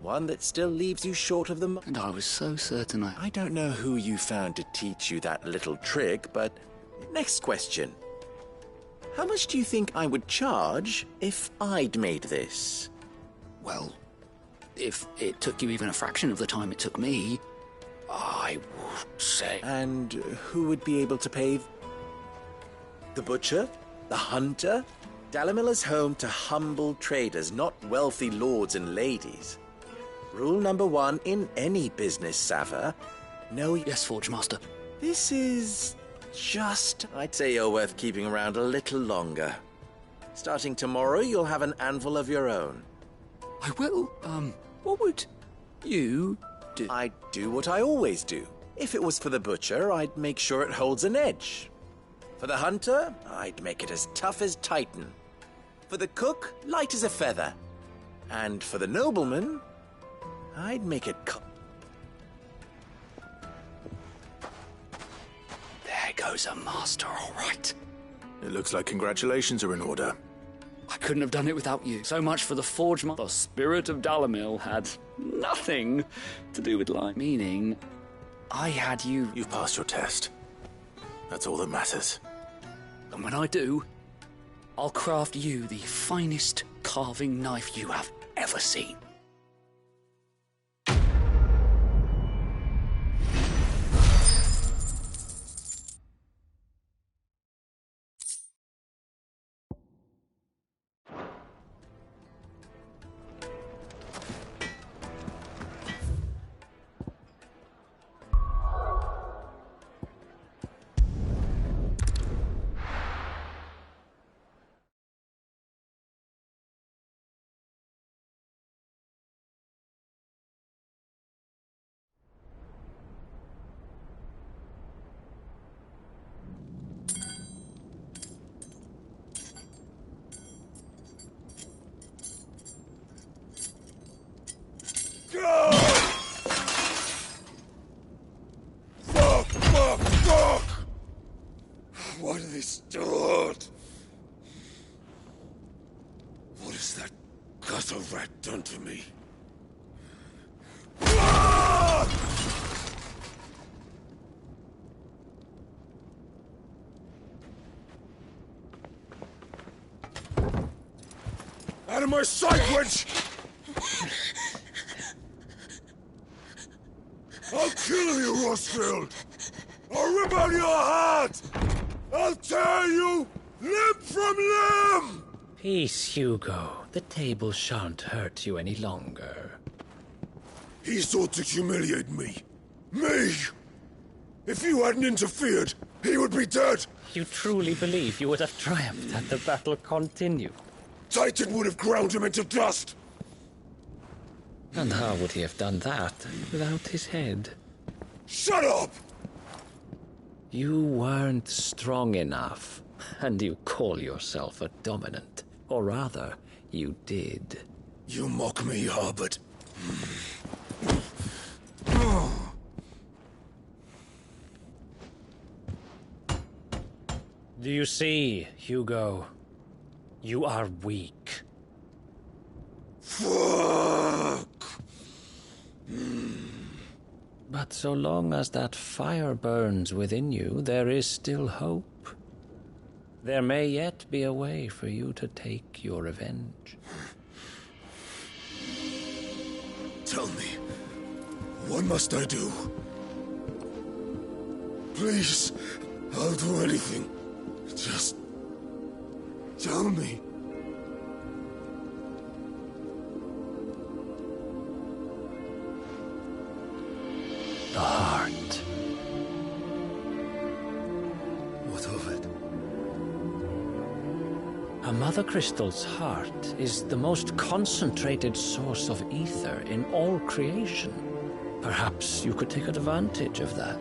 one that still leaves you short of the And I was so certain I don't know who you found to teach you that little trick, but... Next question. How much do you think I would charge if I'd made this? Well, if it took you even a fraction of the time it took me, I would say... And who would be able to pay? The butcher? The hunter? Dalimil is home to humble traders, not wealthy lords and ladies. Rule number 1 in any business, Sava. No... Yes, Forge Master. This is... just... I'd say you're worth keeping around a little longer. Starting tomorrow, you'll have an anvil of your own. I will? What would you do? I'd do what I always do. If it was for the butcher, I'd make sure it holds an edge. For the hunter, I'd make it as tough as Titan. For the cook, light as a feather. And for the nobleman, I'd make it... There goes a master, all right. It looks like congratulations are in order. I couldn't have done it without you. So much for the Forge Master. The spirit of Dalimil had nothing to do with life. Meaning, I had you... You've passed your test. That's all that matters. And when I do, I'll craft you the finest carving knife you have ever seen. What have they stored? What has that gutter rat done to me? in my sight, wench! I'll kill you, Rosfield! I'll rip out your heart! I'll tear you limb from limb! Peace, Hugo. The table shan't hurt you any longer. He sought to humiliate me. Me! If you hadn't interfered, he would be dead! You truly believe you would have triumphed had the battle continued? Titan would have ground him into dust! And how would he have done that without his head? Shut up! You weren't strong enough, and you call yourself a dominant. Or rather, you did. You mock me, Harbert. Do you see, Hugo? You are weak. Fuck! But so long as that fire burns within you, there is still hope. There may yet be a way for you to take your revenge. Tell me, what must I do? Please, I'll do anything. Just tell me. The heart. What of it? A mother crystal's heart is the most concentrated source of ether in all creation. Perhaps you could take advantage of that.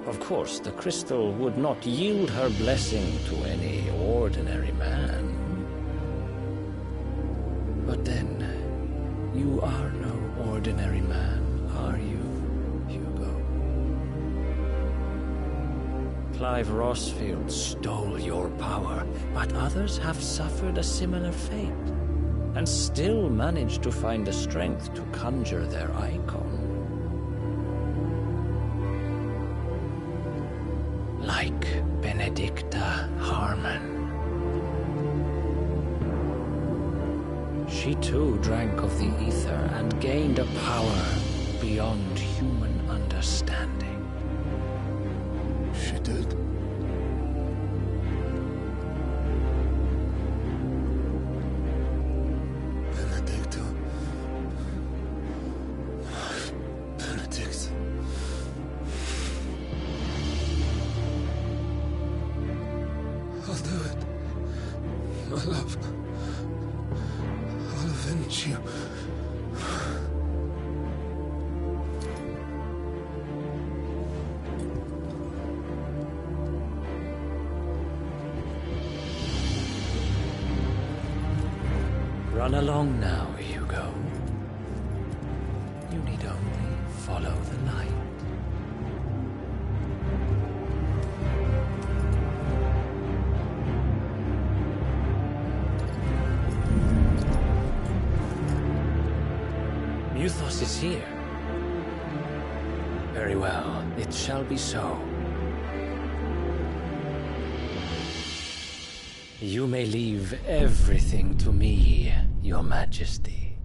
Of course, the crystal would not yield her blessing to any ordinary man. But then, you are no ordinary man, are you, Hugo? Clive Rosfield stole your power, but others have suffered a similar fate, and still managed to find the strength to conjure their icon. Like Benedicta Harmon. She too drank of the ether and gained a power beyond human understanding. She did. Benedicta. Benedict. I'll do it. My love. I'll avenge you. Run along now, Hugo. You need only follow the light. Muthos is here. Very well, it shall be so. You may leave everything to me, Your Majesty.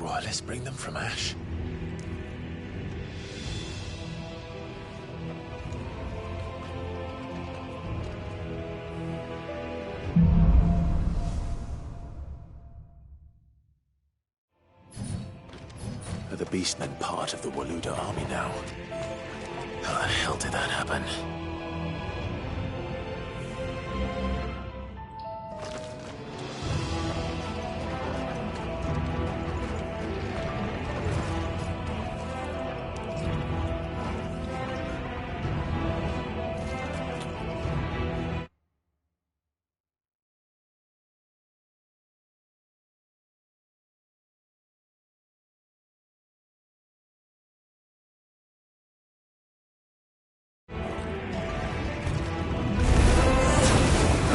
royalists bring them from Ash? Are the Beastmen part of the Waluda army now? How the hell did that happen?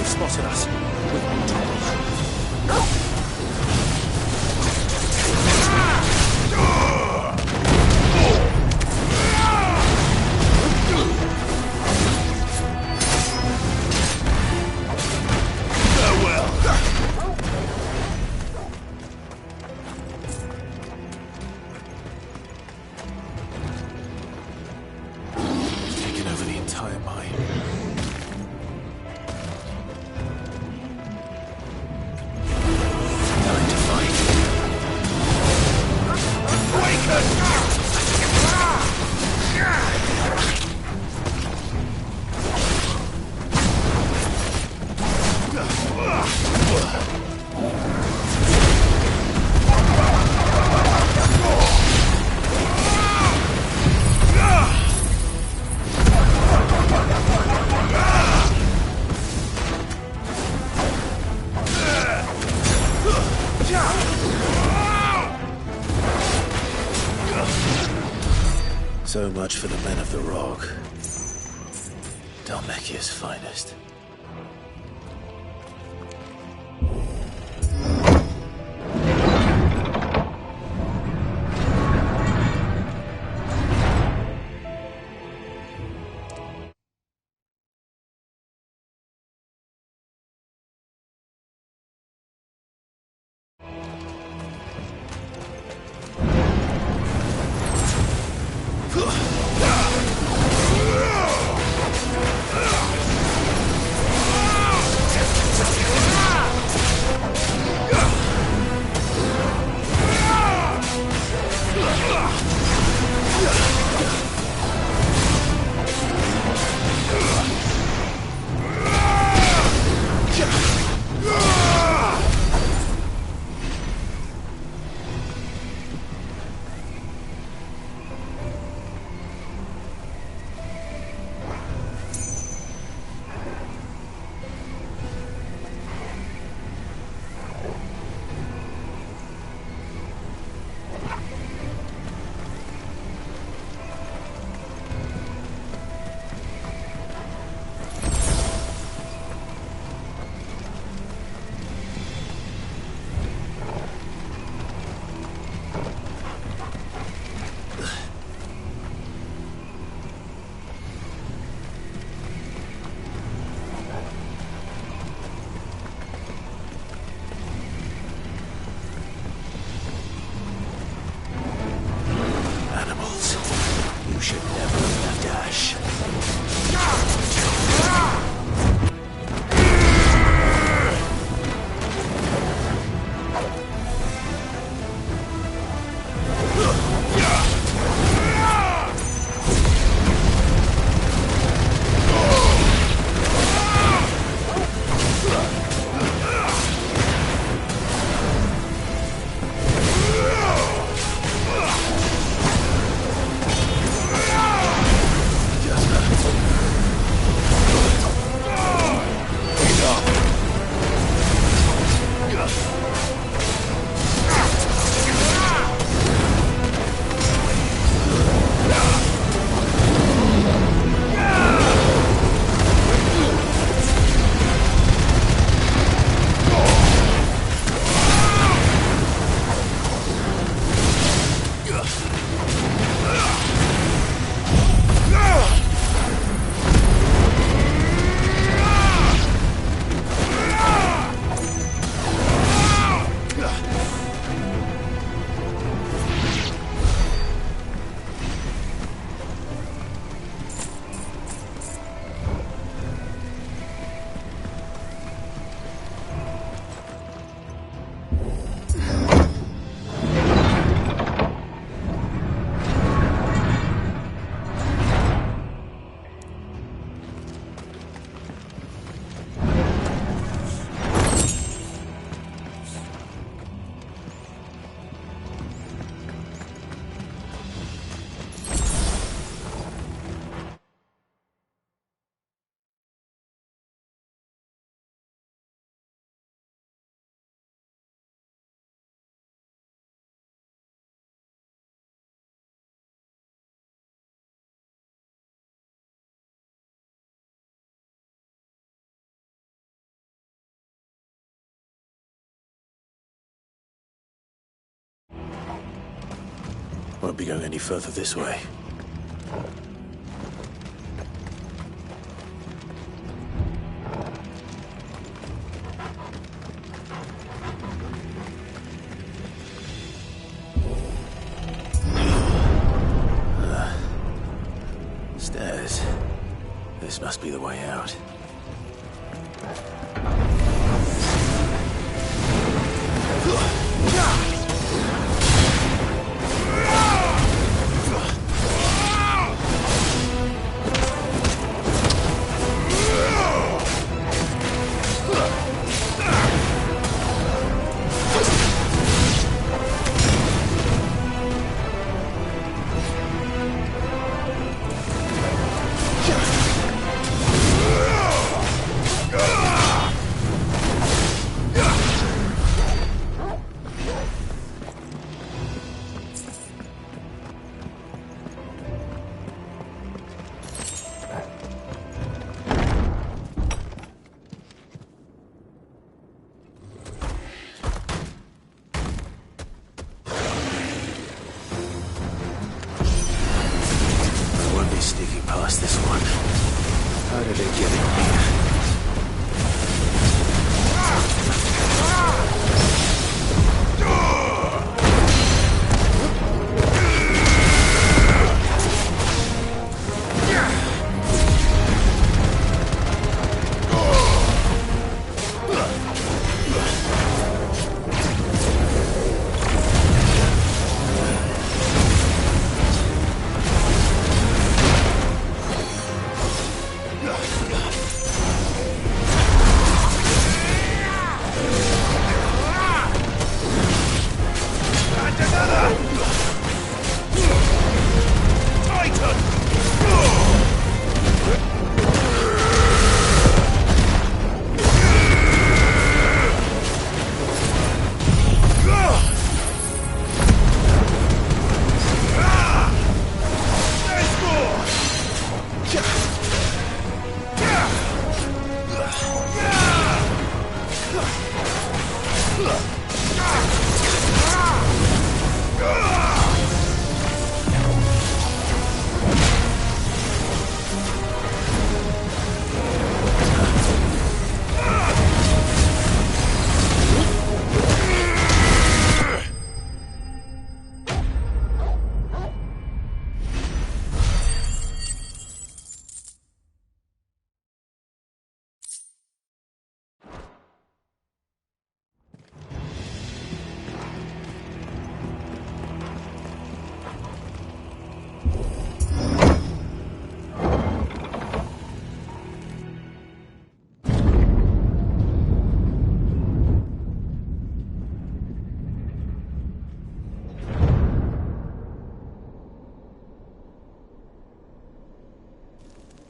Spotted us with trouble. Taken over the entire mine. So much for the men of the Rock. Dalmekia's finest. Won't be going any further this way. Stairs. This must be the way out. Sneaking past this one. How did they get in here?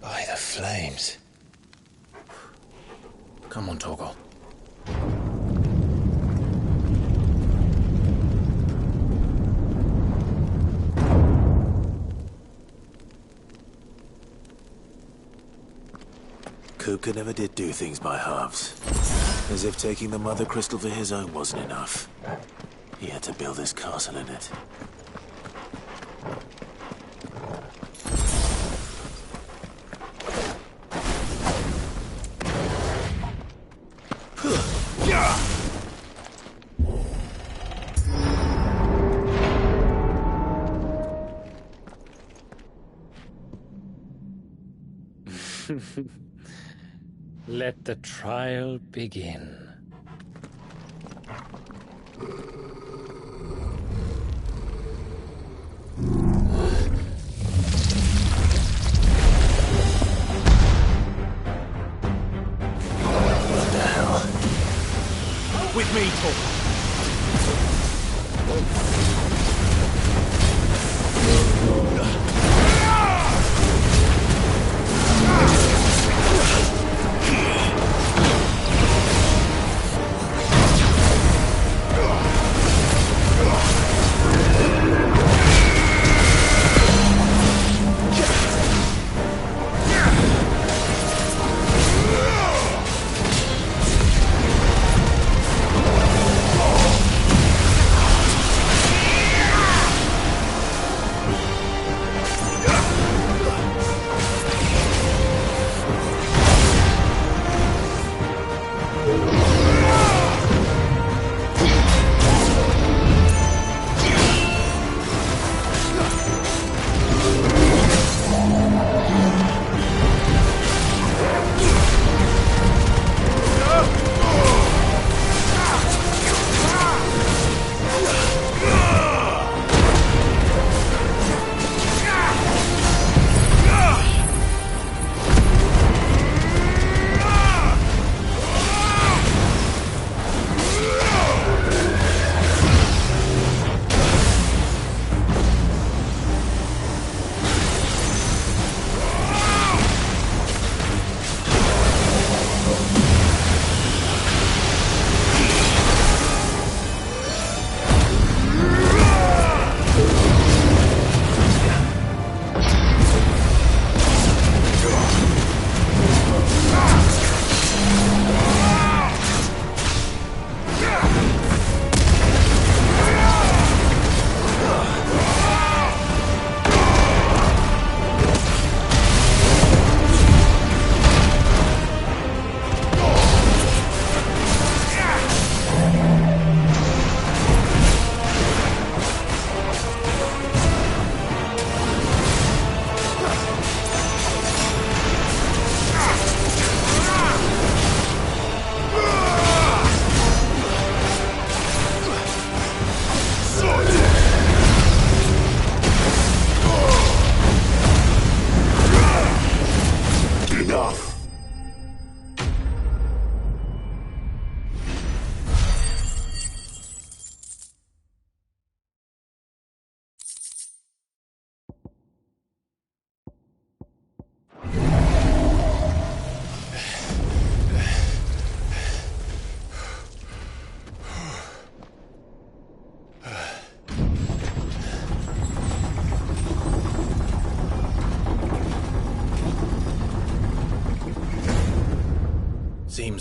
By the flames. Come on, Torgal. Kupka never did do things by halves. As if taking the Mother Crystal for his own wasn't enough. He had to build his castle in it. Let the trial begin. What the hell? With me, Torgal.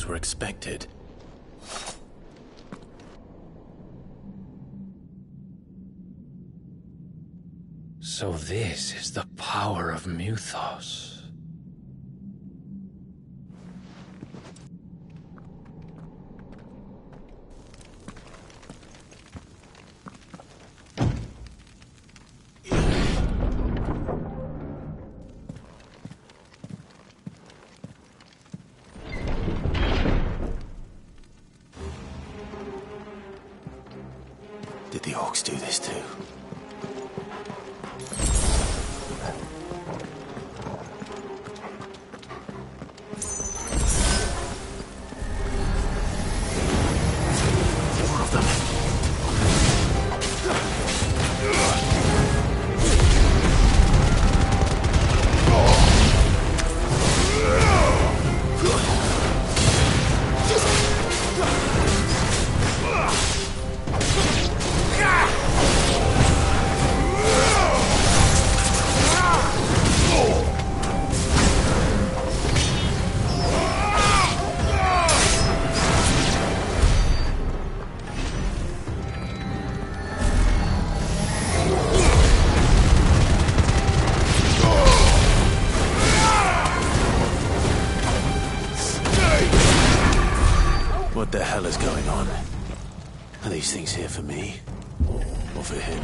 heroes were expected. So this is the power of Mythos. Did the orcs do this too? More of them. What the hell is going on? Are these things here for me? Or for him?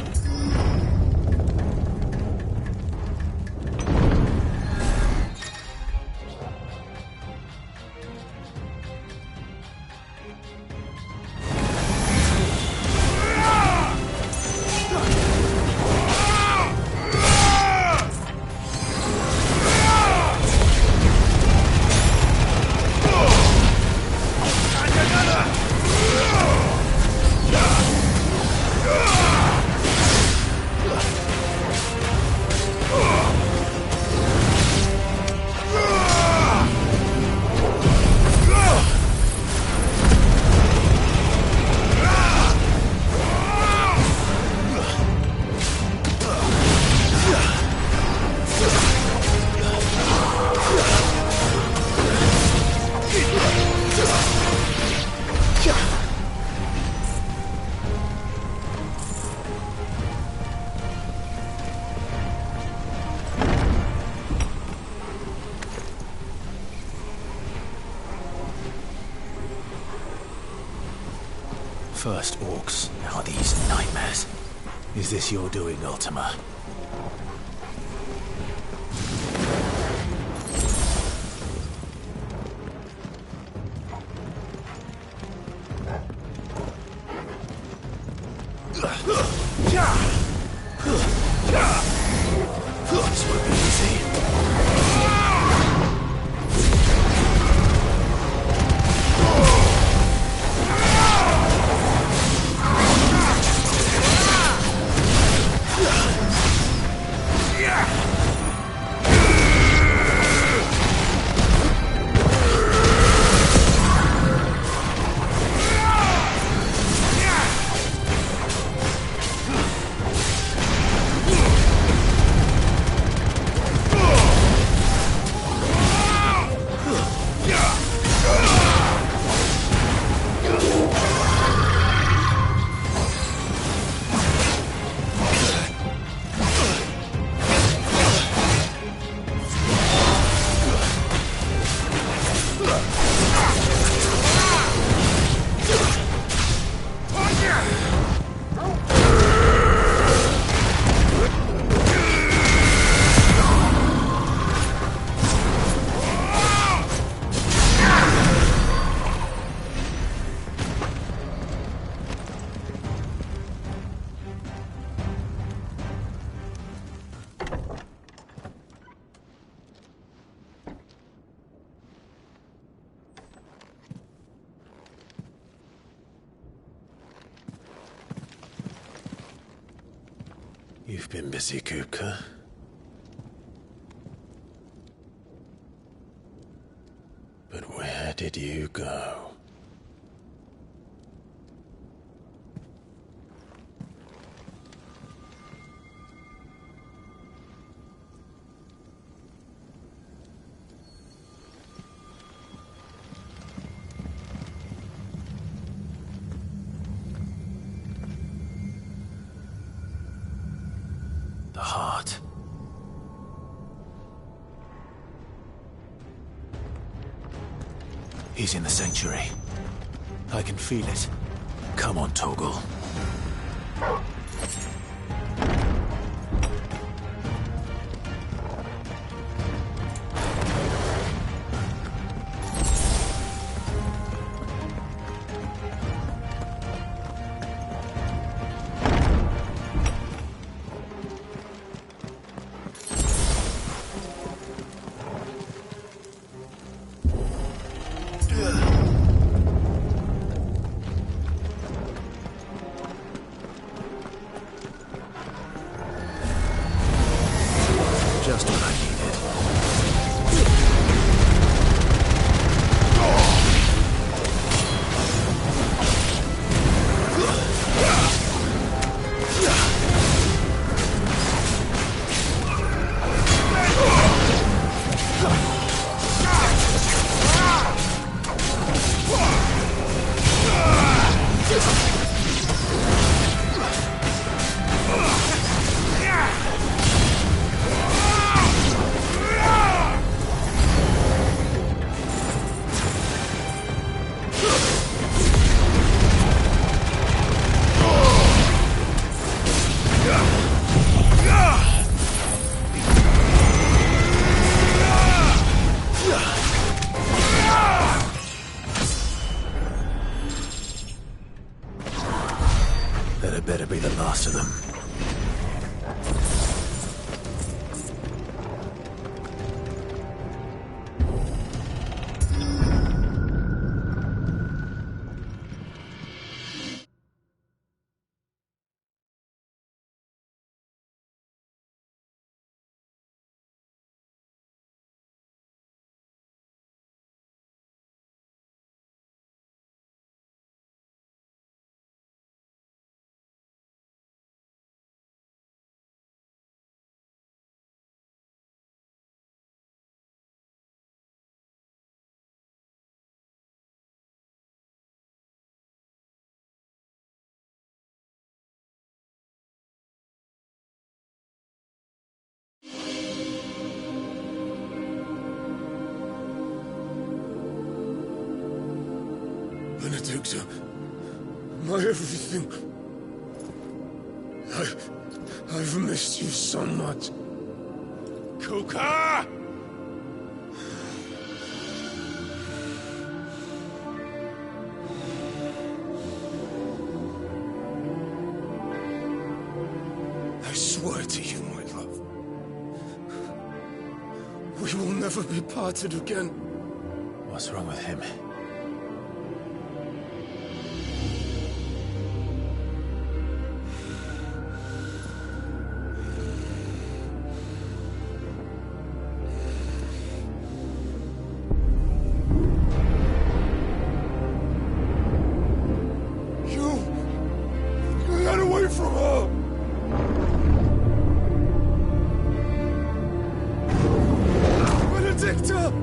First orcs, now these nightmares. Is this your doing, Ultima? This won't be easy. You've been busy, Kupka. But where did you go? He's in the sanctuary. I can feel it. Come on, Torgal. Just what I That better be the last of them. Benedicta, my everything. I've missed you so much. Kuka! I swear to you, my love, we will never be parted again. What's wrong with him? Get away from her! Benedicta!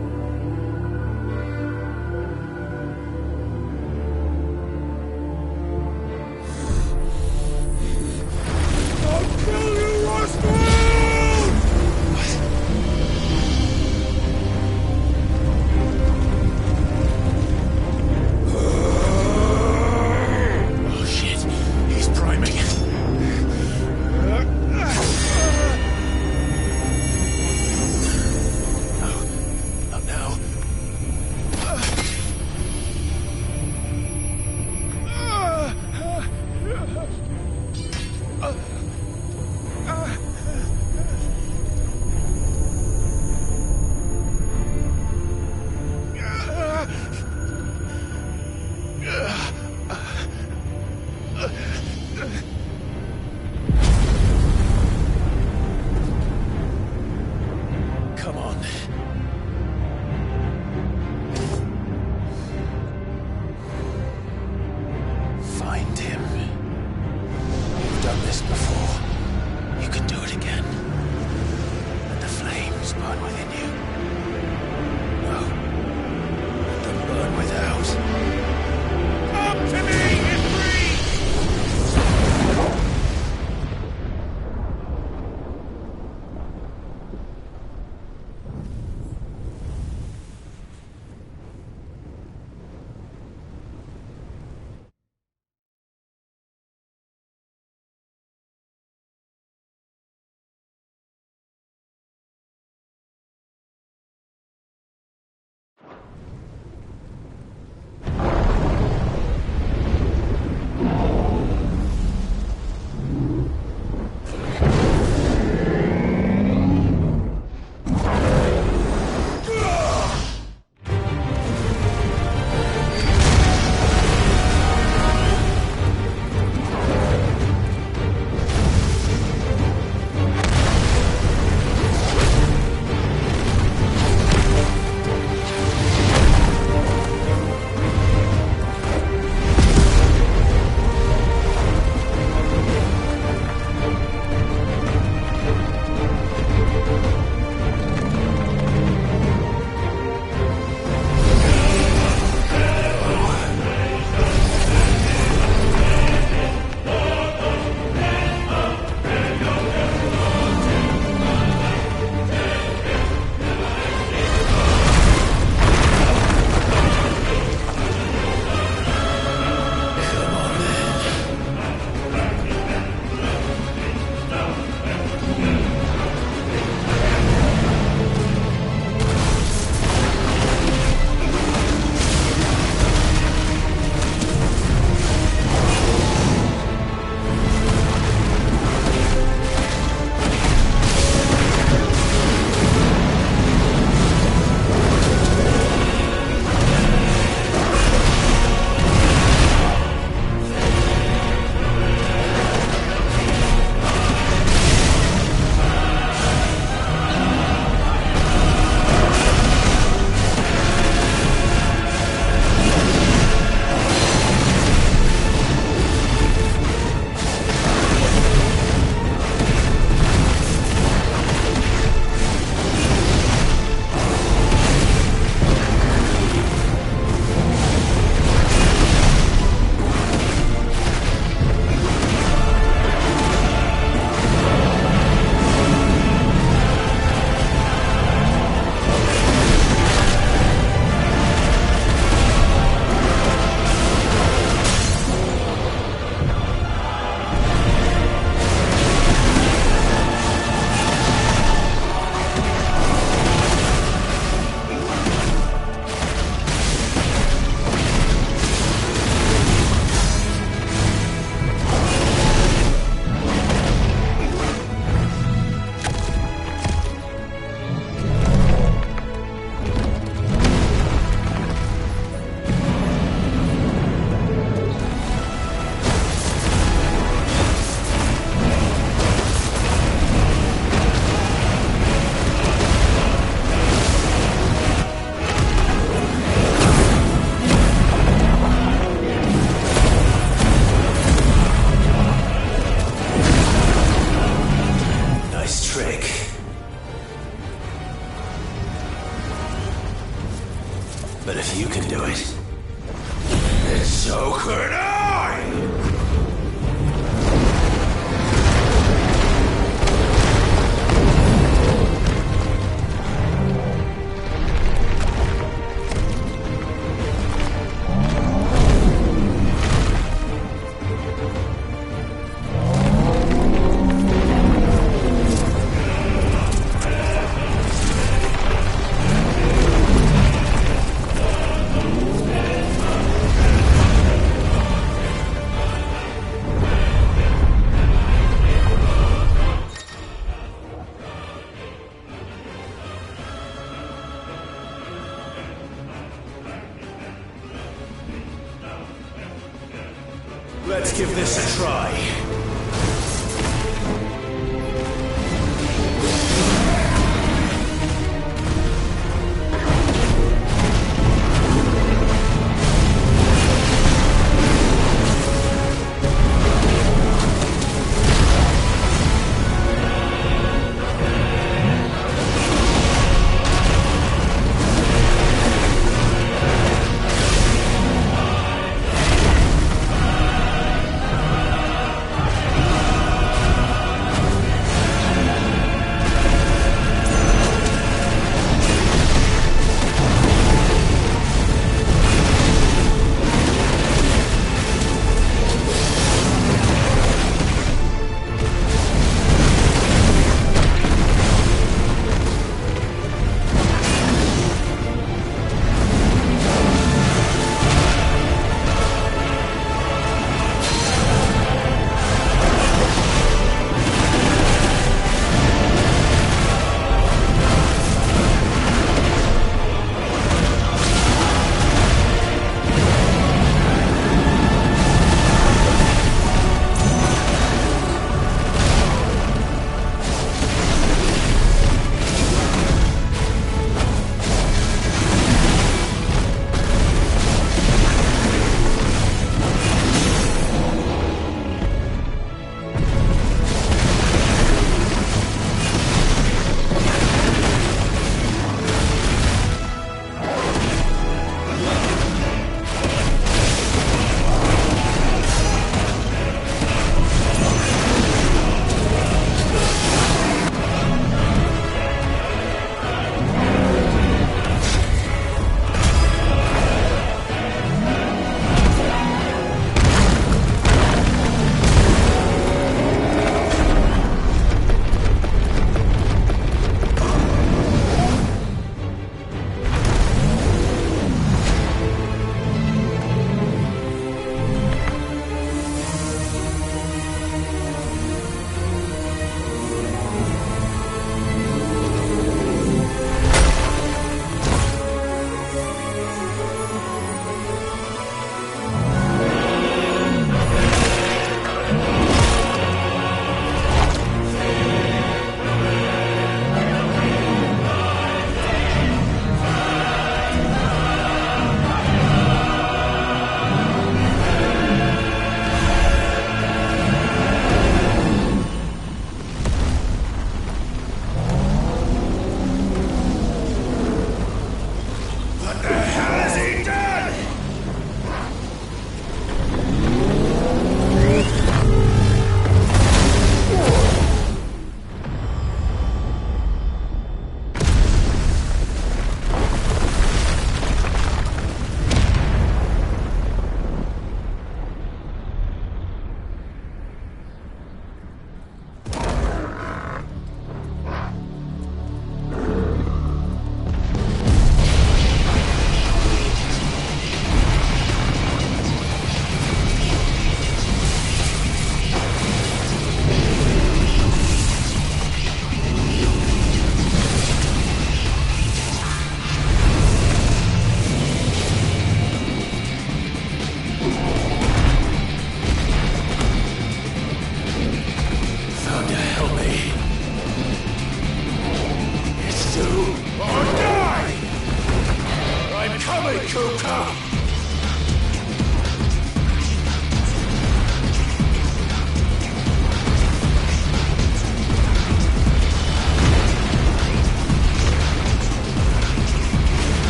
So could I! Let's give this a try.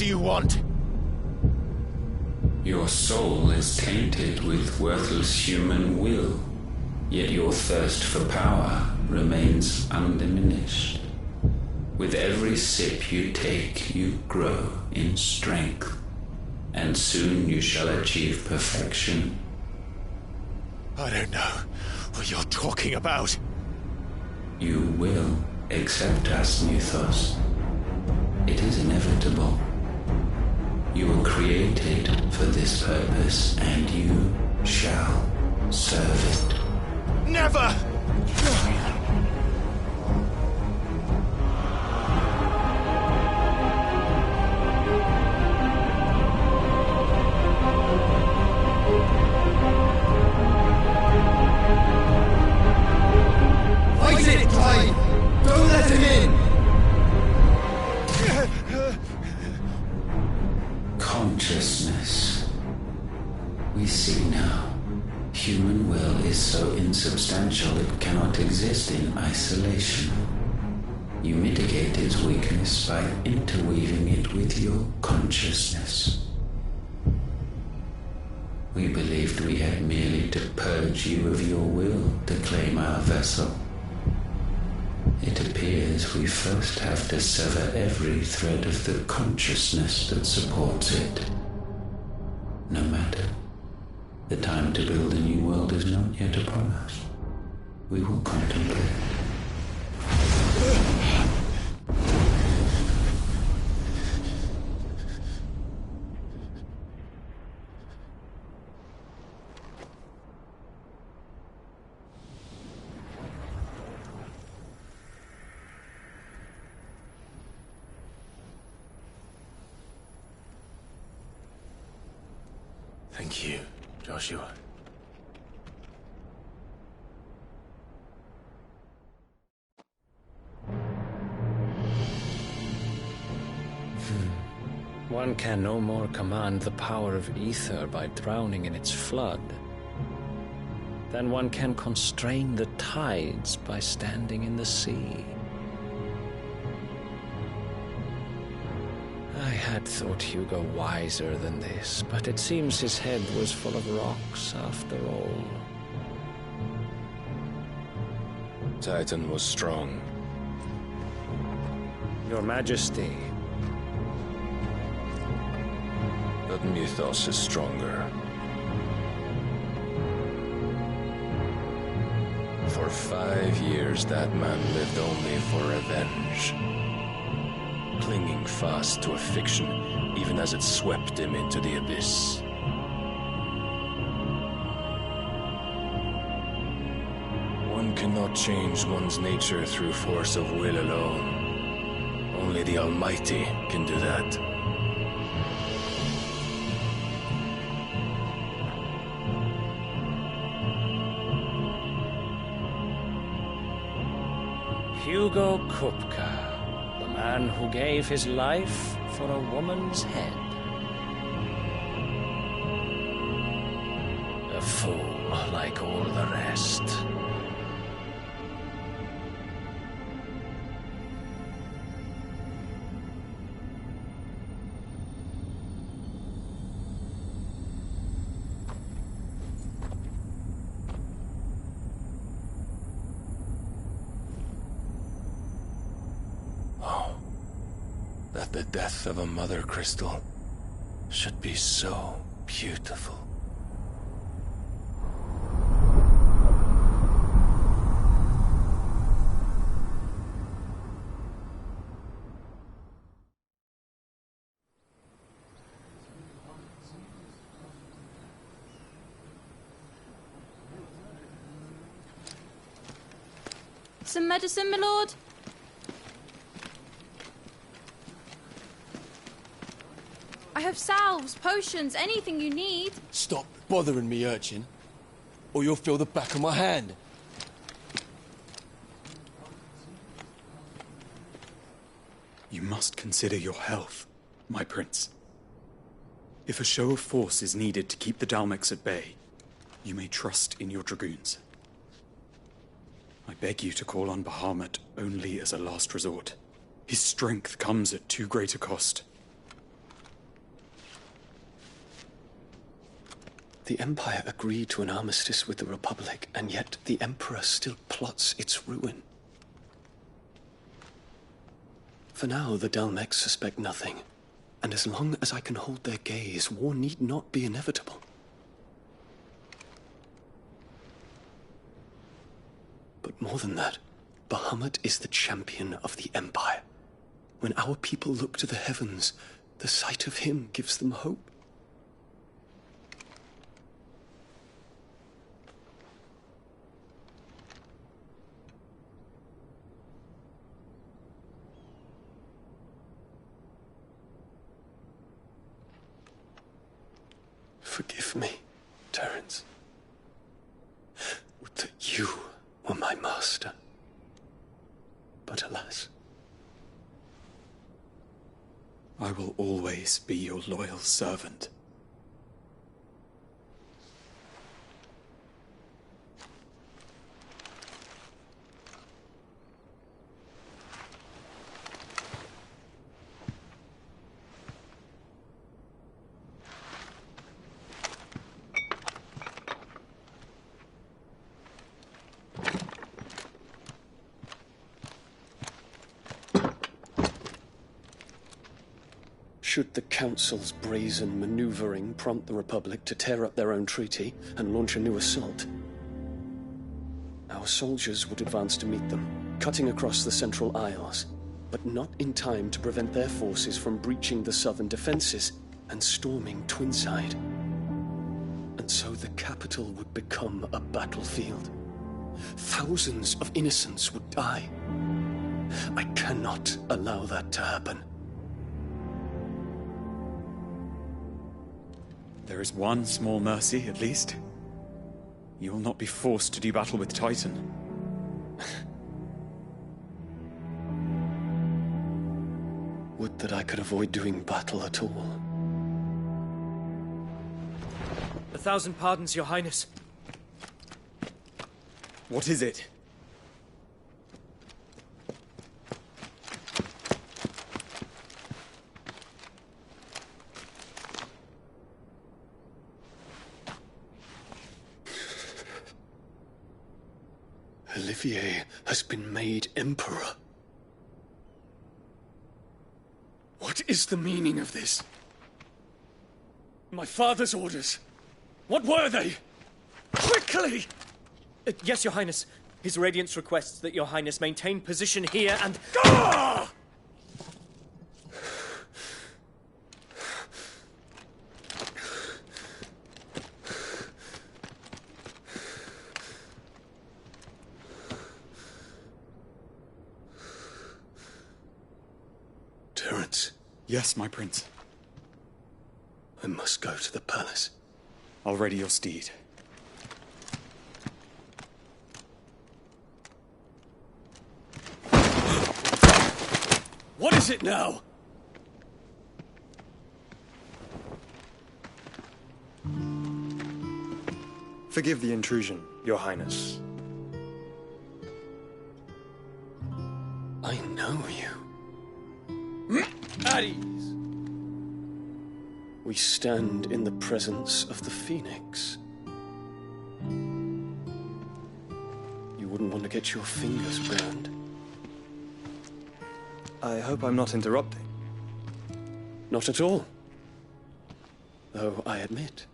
do you want? Your soul is tainted with worthless human will, yet your thirst for power remains undiminished. With every sip you take, you grow in strength, and soon you shall achieve perfection. I don't know what you're talking about. You will accept us, Mythos. It is inevitable. You were created for this purpose, and you shall serve it. Never! Fight it, Clyde! Don't let him in! Consciousness. We see now. Human will is so insubstantial it cannot exist in isolation. You mitigate its weakness by interweaving it with your consciousness. We believed we had merely to purge you of your will to claim our vessel. It appears we first have to sever every thread of the consciousness that supports it. No matter. The time to build a new world is not yet upon us. We will contemplate. Thank you, Joshua. One can no more command the power of ether by drowning in its flood than one can constrain the tides by standing in the sea. I had thought Hugo wiser than this, but it seems his head was full of rocks after all. Titan was strong. Your Majesty. But Mythos is stronger. For 5 years, that man lived only for revenge. Clinging fast to a fiction, even as it swept him into the abyss. One cannot change one's nature through force of will alone. Only the Almighty can do that. Hugo Kupka. The man who gave his life for a woman's head. A fool like all the rest. That the death of a mother crystal should be so beautiful. Some medicine, my lord? I have salves, potions, anything you need. Stop bothering me, urchin, or you'll feel the back of my hand. You must consider your health, my prince. If a show of force is needed to keep the Dalmex at bay, you may trust in your dragoons. I beg you to call on Bahamut only as a last resort. His strength comes at too great a cost. The Empire agreed to an armistice with the Republic, and yet the Emperor still plots its ruin. For now, the Dalmex suspect nothing, and as long as I can hold their gaze, war need not be inevitable. But more than that, Bahamut is the champion of the Empire. When our people look to the heavens, the sight of him gives them hope. Forgive me, Terence. Would that you were my master. But alas. I will always be your loyal servant. Should the Council's brazen maneuvering prompt the Republic to tear up their own treaty and launch a new assault, our soldiers would advance to meet them, cutting across the Central Isles, but not in time to prevent their forces from breaching the southern defenses and storming Twinside. And so the capital would become a battlefield. Thousands of innocents would die. I cannot allow that to happen. There is one small mercy, at least. You will not be forced to do battle with Titan. Would that I could avoid doing battle at all. 1,000 pardons, Your Highness. What is it? Olivier has been made Emperor. What is the meaning of this? My father's orders. What were they? Quickly! Yes, Your Highness. His Radiance requests that Your Highness maintain position here and... Ah! Terence. Yes, my prince. I must go to the palace. I'll ready your steed. What is it now? Forgive the intrusion, Your Highness. I know you. At ease. We stand in the presence of the Phoenix. You wouldn't want to get your fingers burned. I hope I'm not interrupting. Not at all. Though I admit,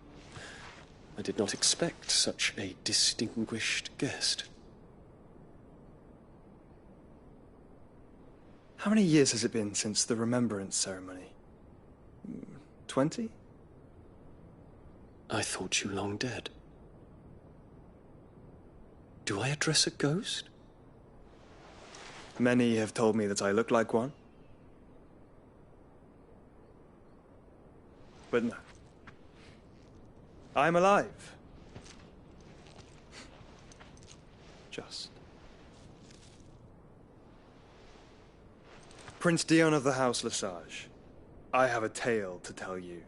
I did not expect such a distinguished guest. How many years has it been since the Remembrance ceremony? 20? I thought you long dead. Do I address a ghost? Many have told me that I look like one. But no. I'm alive. Just. Prince Dion of the House Lesage, I have a tale to tell you.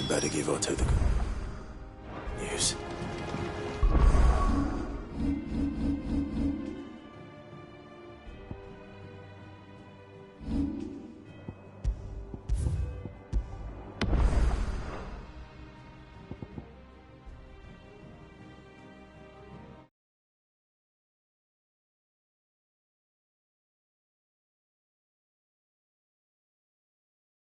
better give Otto the news.